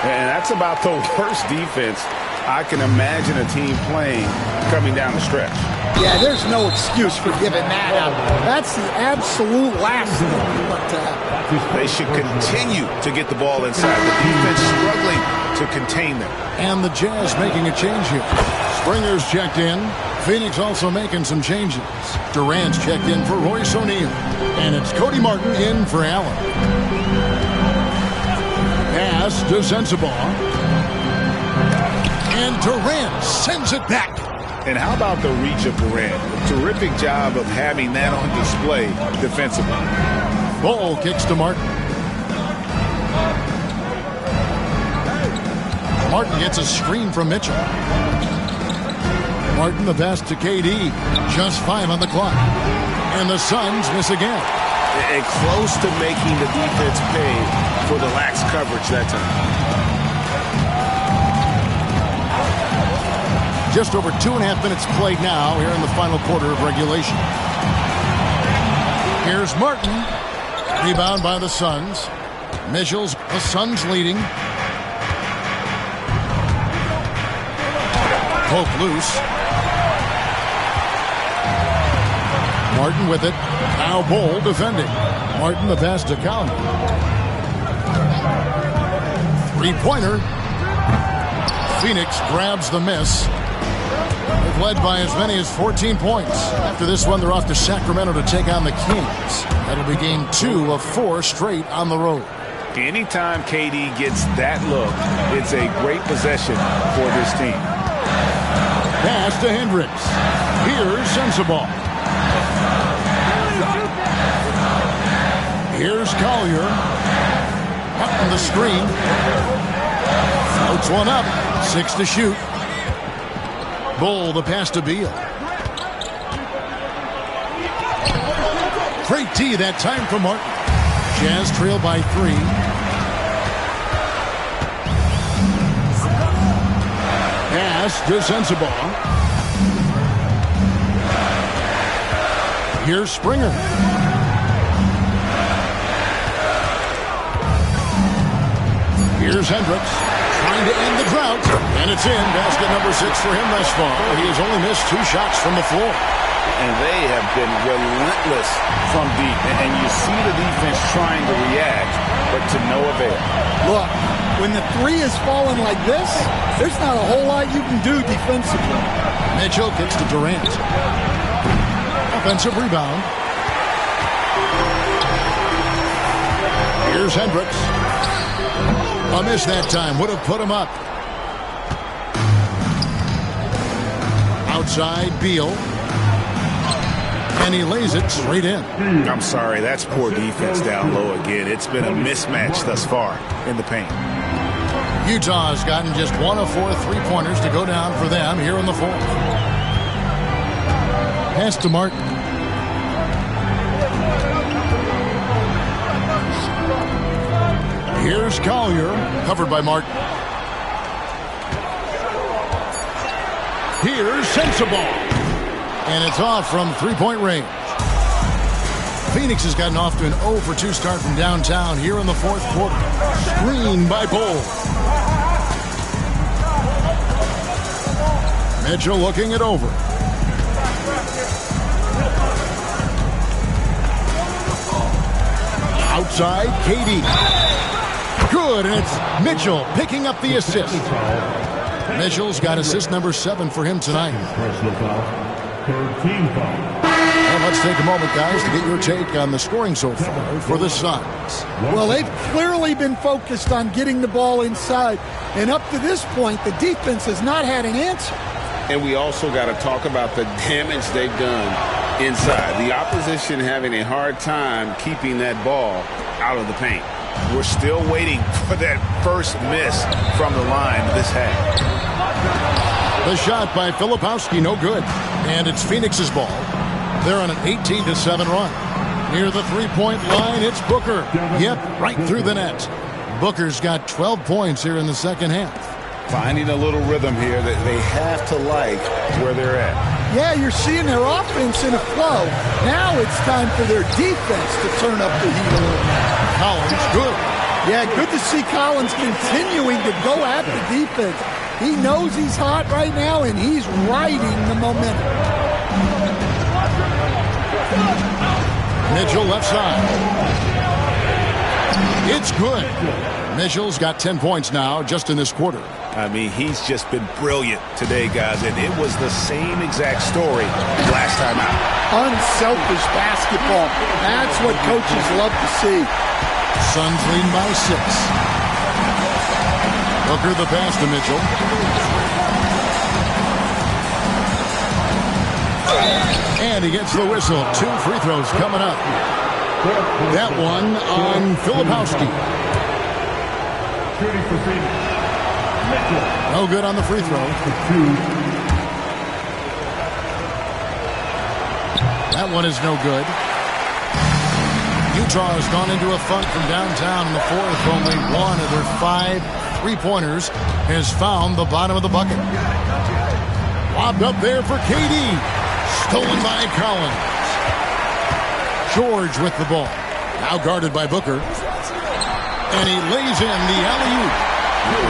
Speaker 15: And that's about the worst defense I can imagine a team playing coming down the stretch.
Speaker 14: Yeah, there's no excuse for giving that up. That's the absolute last thing you want to happen.
Speaker 18: They should continue to get the ball inside. The defense struggling to contain them.
Speaker 12: And the Jazz making a change here. Springer's checked in. Phoenix also making some changes. Durant's checked in for Royce O'Neal. And it's Cody Martin in for Allen. Pass to Sensabaugh. And Durant sends it back.
Speaker 18: And how about the reach of Durant? Terrific job of having that on display defensively.
Speaker 12: Ball kicks to Martin. Martin gets a screen from Mitchell. Martin the pass to KD. Just 5 on the clock. And the Suns miss again.
Speaker 18: And close to making the defense pay for the lax coverage that time.
Speaker 12: Just over 2.5 minutes played now here in the final quarter of regulation. Here's Martin. Rebound by the Suns. Mitchell's the Suns leading. Poke loose. Martin with it. Now Bowl defending. Martin the pass to Collier. Three-pointer. Phoenix grabs the miss. They've led by as many as 14 points. After this one, they're off to Sacramento to take on the Kings. That'll be game 2 of 4 straight on the road.
Speaker 15: Anytime KD gets that look, it's a great possession for this team.
Speaker 12: Pass to Hendricks. Here's Sensabaugh. Here's Collier. Up on the screen. Floats one up. 6 to shoot. Bull the pass to Beal. Great D that time from Martin. Jazz trail by 3. Pass to Sensabaugh. Here's Springer. Here's Hendricks. Trying to end the drought. And it's in. Basket number 6 for him thus far. He has only missed 2 shots from the floor.
Speaker 18: And they have been relentless from deep. And you see the defense trying to react, but to no avail.
Speaker 14: Look, when the 3 is falling like this, there's not a whole lot you can do defensively.
Speaker 12: Mitchell kicks to Durant. Offensive rebound. Here's Hendricks. A miss that time. Would have put him up. Outside, Beal. And he lays it straight in.
Speaker 18: I'm sorry, that's poor defense down low again. It's been a mismatch thus far in the paint.
Speaker 12: Utah's gotten just 1 of 4 3-pointers to go down for them here in the fourth. Pass to Martin. Here's Collier, covered by Martin. Here's Sensabaugh. And it's off from 3-point range. Phoenix has gotten off to an 0 for 2 start from downtown here in the fourth quarter. Screen by Bull. Mitchell looking it over. Outside, KD. Good, and it's Mitchell picking up the assist. Mitchell's got assist number 7 for him tonight. Well, let's take a moment, guys, to get your take on the scoring so far for the Suns.
Speaker 14: Well, they've clearly been focused on getting the ball inside. And up to this point, the defense has not had an answer.
Speaker 18: And we also got to talk about the damage they've done inside. The opposition having a hard time keeping that ball out of the paint. We're still waiting for that first miss from the line this half.
Speaker 12: The shot by Filipowski, no good. And it's Phoenix's ball. They're on an 18-7 run. Near the three-point line, it's Booker. Yep, right through the net. Booker's got 12 points here in the second half.
Speaker 18: Finding a little rhythm here that they have to like where they're at.
Speaker 14: Yeah, you're seeing their offense in a flow. Now it's time for their defense to turn up the heat a little bit.
Speaker 12: Collins, good.
Speaker 14: Yeah, good to see Collins continuing to go at the defense. He knows he's hot right now, and he's riding the momentum.
Speaker 12: Mitchell left side. It's good. Mitchell's got 10 points now just in this quarter.
Speaker 18: I mean, he's just been brilliant today, guys, and it was the same exact story last time out.
Speaker 14: Unselfish basketball. That's what coaches love to see.
Speaker 12: Suns leading by 6. Booker the pass to Mitchell. And he gets the whistle. 2 free throws coming up. That one on Filipowski. No good on the free throw. That one is no good. Utah has gone into a funk from downtown in the fourth. Only one of their 5 3-pointers has found the bottom of the bucket. Lobbed up there for KD. Stolen by Collins. George with the ball. Now guarded by Booker. And he lays in the alley-oop.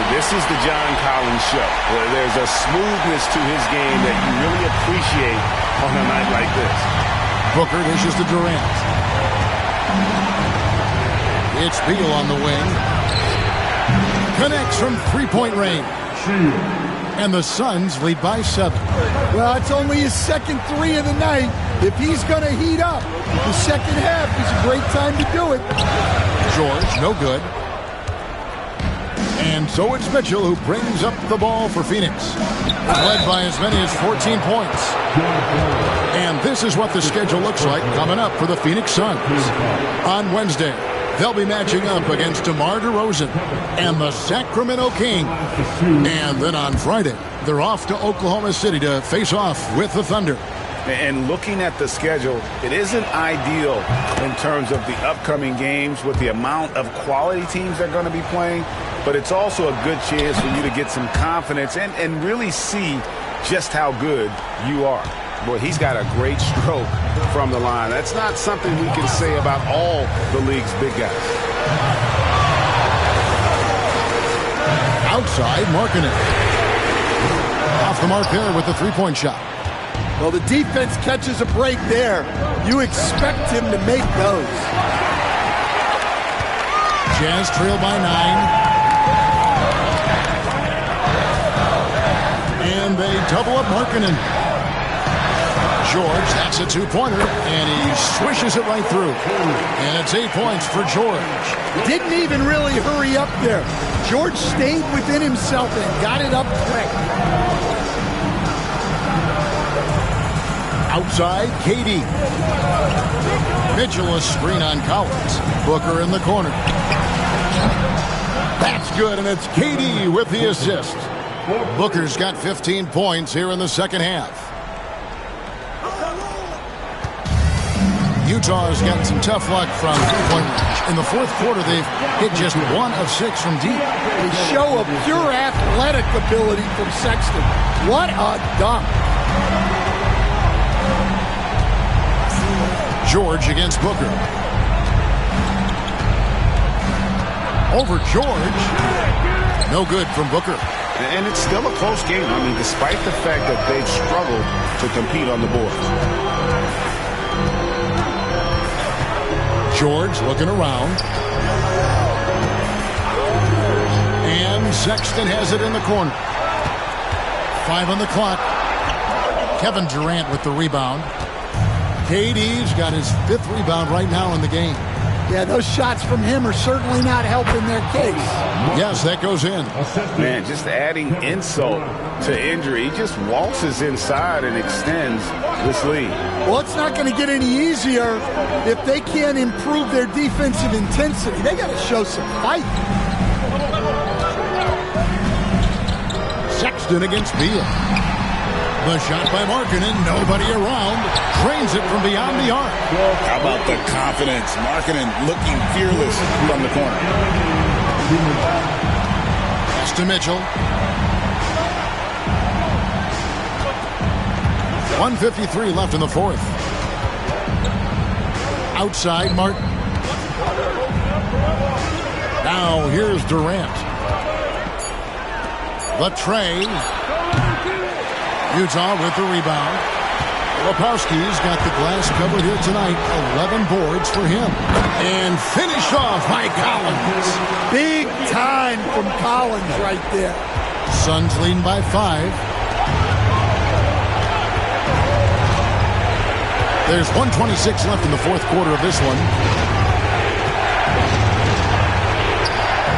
Speaker 18: This is the John Collins show, where there's a smoothness to his game that you really appreciate on a night like this.
Speaker 12: Booker dishes to Durant. It's Beal on the wing. Connects from 3-point range. And the Suns lead by 7.
Speaker 14: Well, it's only his second 3 of the night. If he's going to heat up, the second half is a great time to do it.
Speaker 12: George, no good. And so it's Mitchell who brings up the ball for Phoenix. Led by as many as 14 points. And this is what the schedule looks like coming up for the Phoenix Suns. On Wednesday, they'll be matching up against DeMar DeRozan and the Sacramento Kings. And then on Friday, they're off to Oklahoma City to face off with the Thunder.
Speaker 18: And looking at the schedule, it isn't ideal in terms of the upcoming games with the amount of quality teams they're going to be playing, but it's also a good chance for you to get some confidence and really see just how good you are. Boy, he's got a great stroke from the line. That's not something we can say about all the league's big guys.
Speaker 12: Outside, Markkanen. Off the mark there with the 3-point shot.
Speaker 14: Well, the defense catches a break there. You expect him to make those.
Speaker 12: Jazz trail by 9. And they double up Markkanen. George, that's a 2-pointer, and he swishes it right through. And it's 8 points for George.
Speaker 14: Didn't even really hurry up there. George stayed within himself and got it up quick.
Speaker 12: Outside, KD. Mitchell a screen on Collins. Booker in the corner. That's good, and it's KD with the assist. Booker's got 15 points here in the second half. Utah's gotten some tough luck from three-point range. In the fourth quarter, they've hit just 1 of 6 from deep.
Speaker 14: They show a pure athletic ability from Sexton. What a dunk.
Speaker 12: George against Booker. Over George. No good from Booker.
Speaker 18: And it's still a close game. I mean, despite the fact that they've struggled to compete on the board.
Speaker 12: George looking around. And Sexton has it in the corner. 5 on the clock. Kevin Durant with the rebound. KD's got his 5th rebound right now in the game.
Speaker 14: Yeah, those shots from him are certainly not helping their case.
Speaker 12: Yes, that goes in.
Speaker 18: Man, just adding insult to injury. He just waltzes inside and extends this lead.
Speaker 14: Well, it's not going to get any easier if they can't improve their defensive intensity. They got to show some fight.
Speaker 12: Sexton against Beal. The shot by Markkanen, nobody around. Drains it from beyond the arc.
Speaker 13: How about the confidence? Markkanen looking fearless from the corner.
Speaker 12: Pass to Mitchell. 1:53 left in the fourth. Outside Martin. Now here's Durant. The tray. Utah with the rebound. Lepowski's got the glass covered here tonight. 11 boards for him. And finished off by Collins.
Speaker 14: Big time from Collins right there.
Speaker 12: Suns leading by 5. There's 1:26 left in the fourth quarter of this one.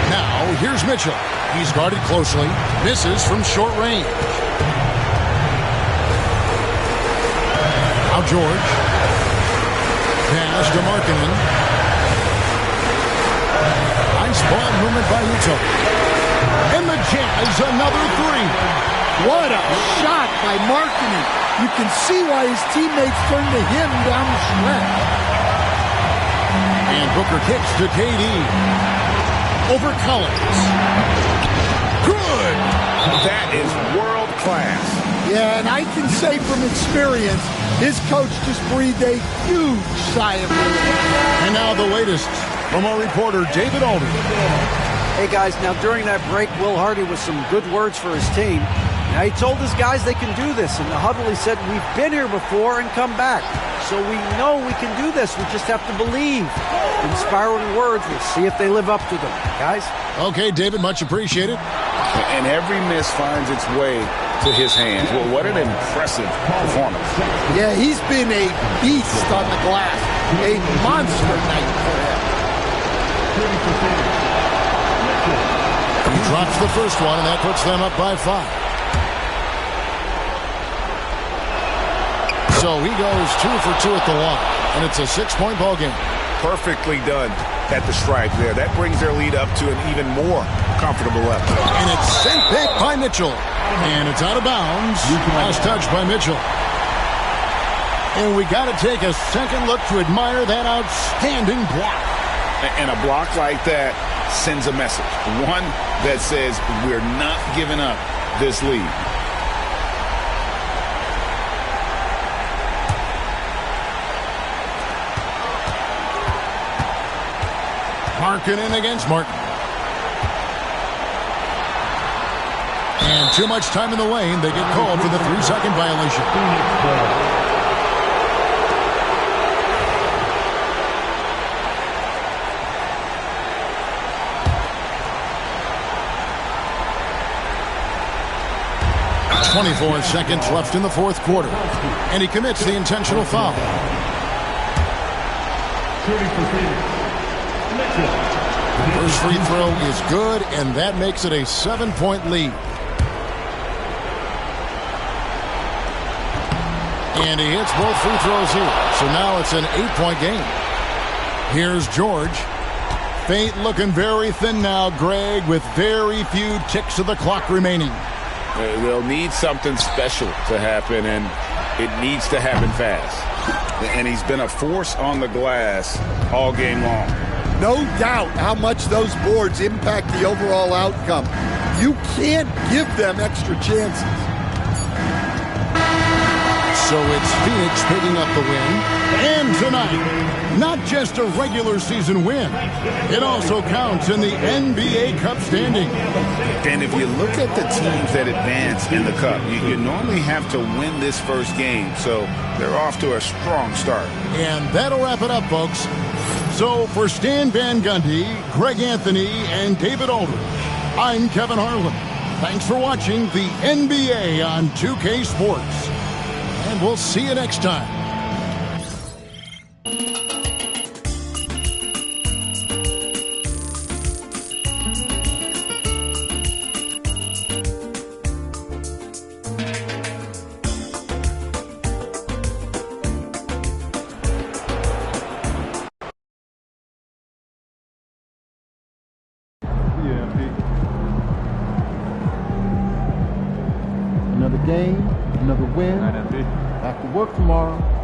Speaker 12: Now, here's Mitchell. He's guarded closely. Misses from short range. Now George. Pass to Markkanen. Nice ball movement by Utah. And the Jazz, another 3.
Speaker 14: What a shot by Markkanen. You can see why his teammates turned to him down the stretch.
Speaker 12: And Booker kicks to KD. Over Collins. Good!
Speaker 18: That is world class.
Speaker 14: Yeah, and I can say from experience, his coach just breathed a huge sigh of relief.
Speaker 12: And now the latest from our reporter, David Aldridge.
Speaker 16: Hey, guys, now during that break, Will Hardy with some good words for his team. Now, he told his guys they can do this. In the huddle, he said, we've been here before and come back. So we know we can do this. We just have to believe. Inspiring words. We'll see if they live up to them. Guys?
Speaker 12: Okay, David, much appreciated.
Speaker 18: And every miss finds its way to his hands. Well, what an impressive performance.
Speaker 14: Yeah, he's been a beast on the glass. A monster night for him.
Speaker 12: He drops the first one, and that puts them up by 5. So he goes 2 for 2 at the line, and it's a 6-point ball game.
Speaker 18: Perfectly done at the stripe there. That brings their lead up to an even more comfortable level.
Speaker 12: And it's sent back by Mitchell. And it's out of bounds. Last touch by Mitchell. And we got to take a second look to admire that outstanding block.
Speaker 18: And a block like that sends a message. One that says we're not giving up this lead.
Speaker 12: Markkanen against Martin. And too much time in the lane. They get called for the 3-second violation. .24 seconds left in the fourth quarter. And he commits the intentional foul. First free throw is good, and that makes it a 7-point lead. And he hits both free throws here. So now it's an 8-point game. Here's George. Fate looking very thin now, Greg, with very few ticks of the clock remaining.
Speaker 13: They'll need something special to happen, and it needs to happen fast. And he's been a force on the glass all game long.
Speaker 14: No doubt how much those boards impact the overall outcome. You can't give them extra chances.
Speaker 12: So it's Phoenix picking up the win. And tonight, not just a regular season win, it also counts in the NBA Cup standing.
Speaker 13: And if you look at the teams that advance in the Cup, you normally have to win this first game. So they're off to a strong start.
Speaker 12: And that'll wrap it up, folks. So for Stan Van Gundy, Greg Anthony, and David Aldridge, I'm Kevin Harlan. Thanks for watching the NBA on 2K Sports. And we'll see you next time.
Speaker 1: Another game, another win. Back to work tomorrow.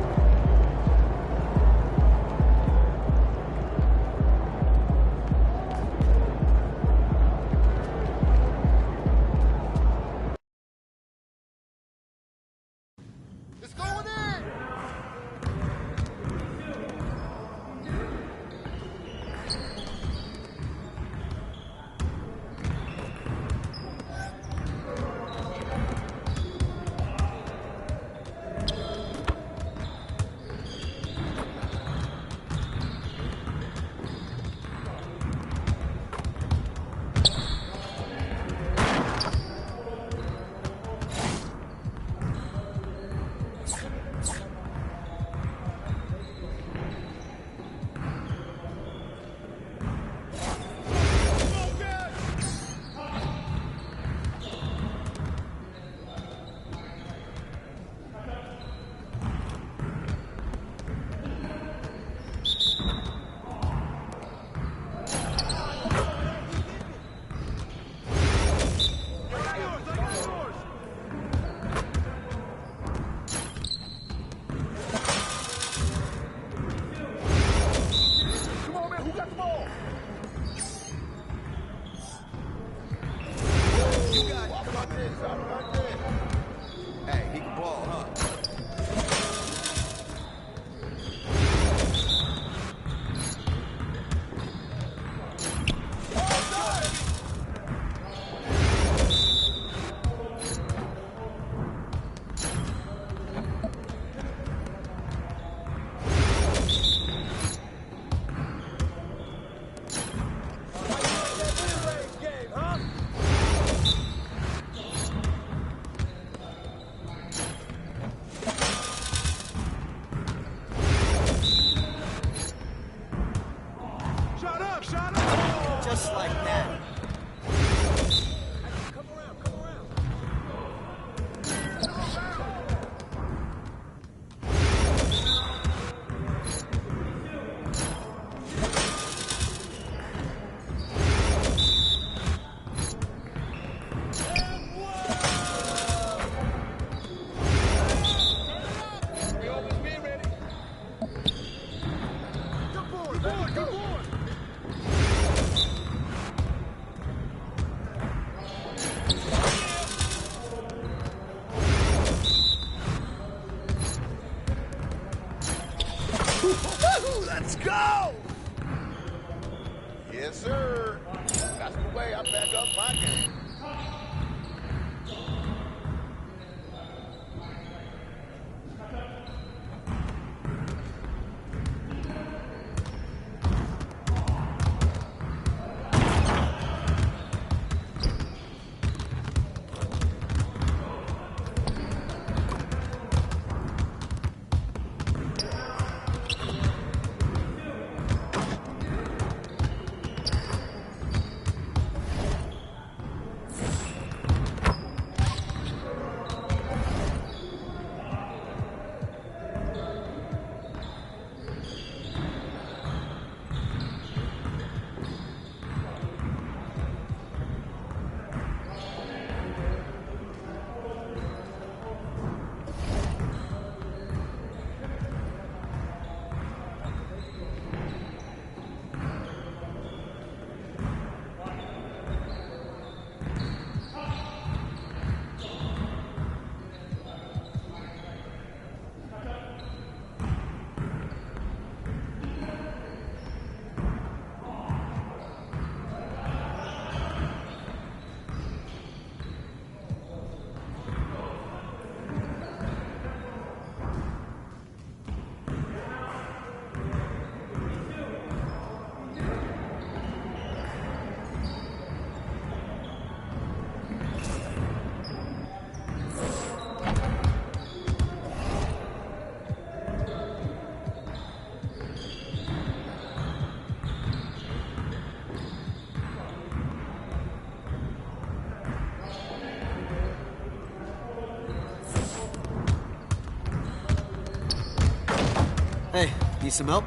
Speaker 19: Hey, need some help?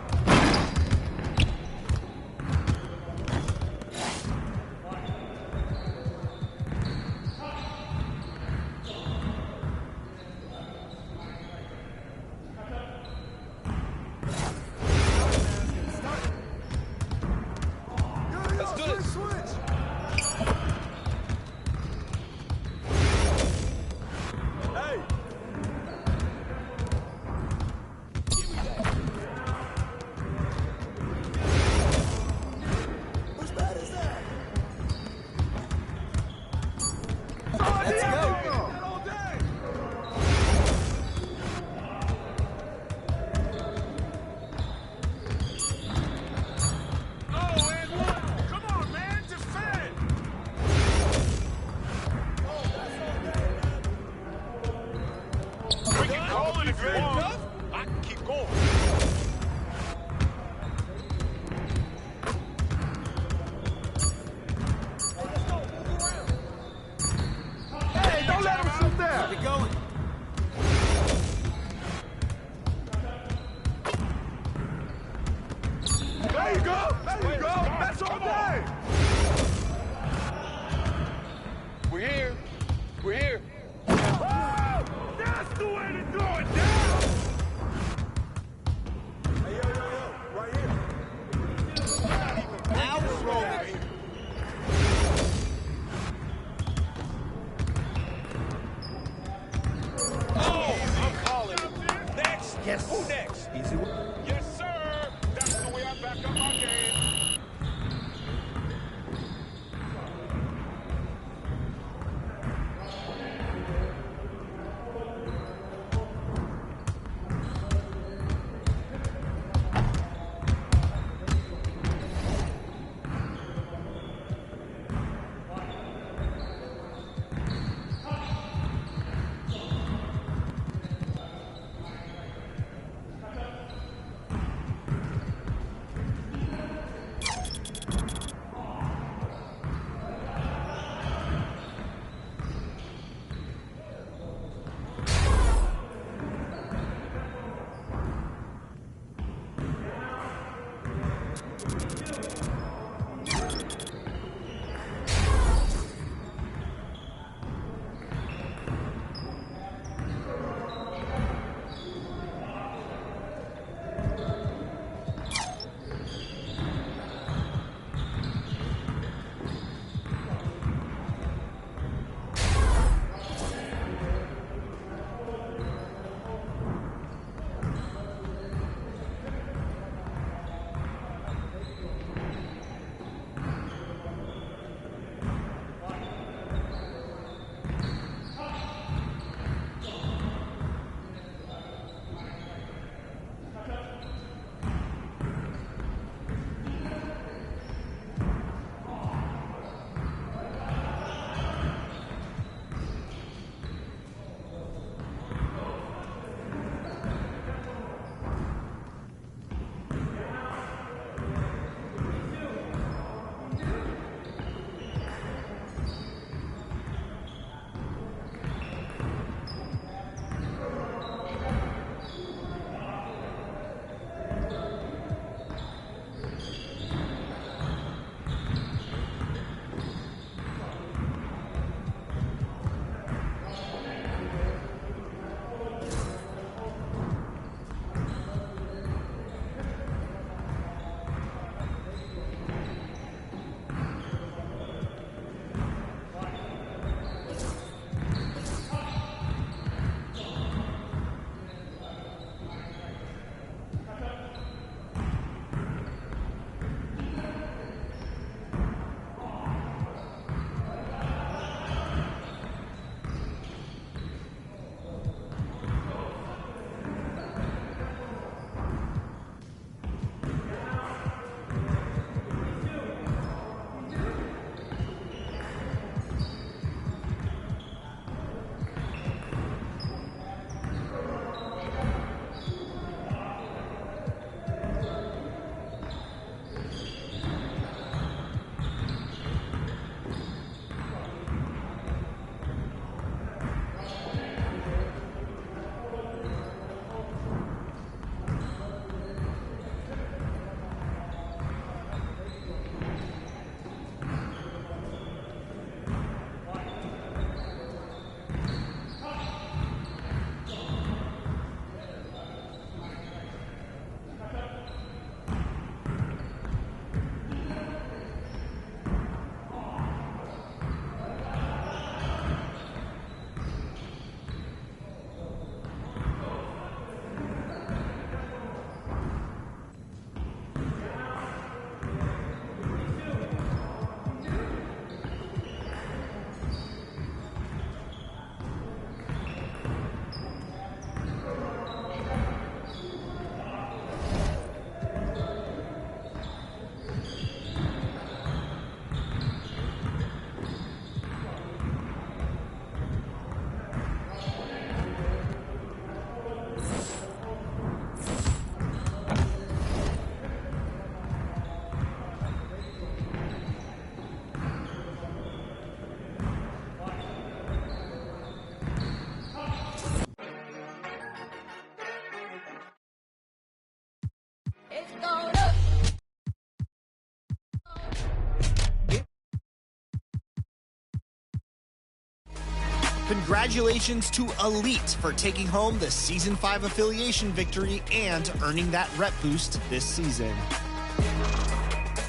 Speaker 19: Congratulations to Elite for taking home the Season 5 affiliation victory and earning that rep boost this season.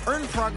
Speaker 19: Earn progress.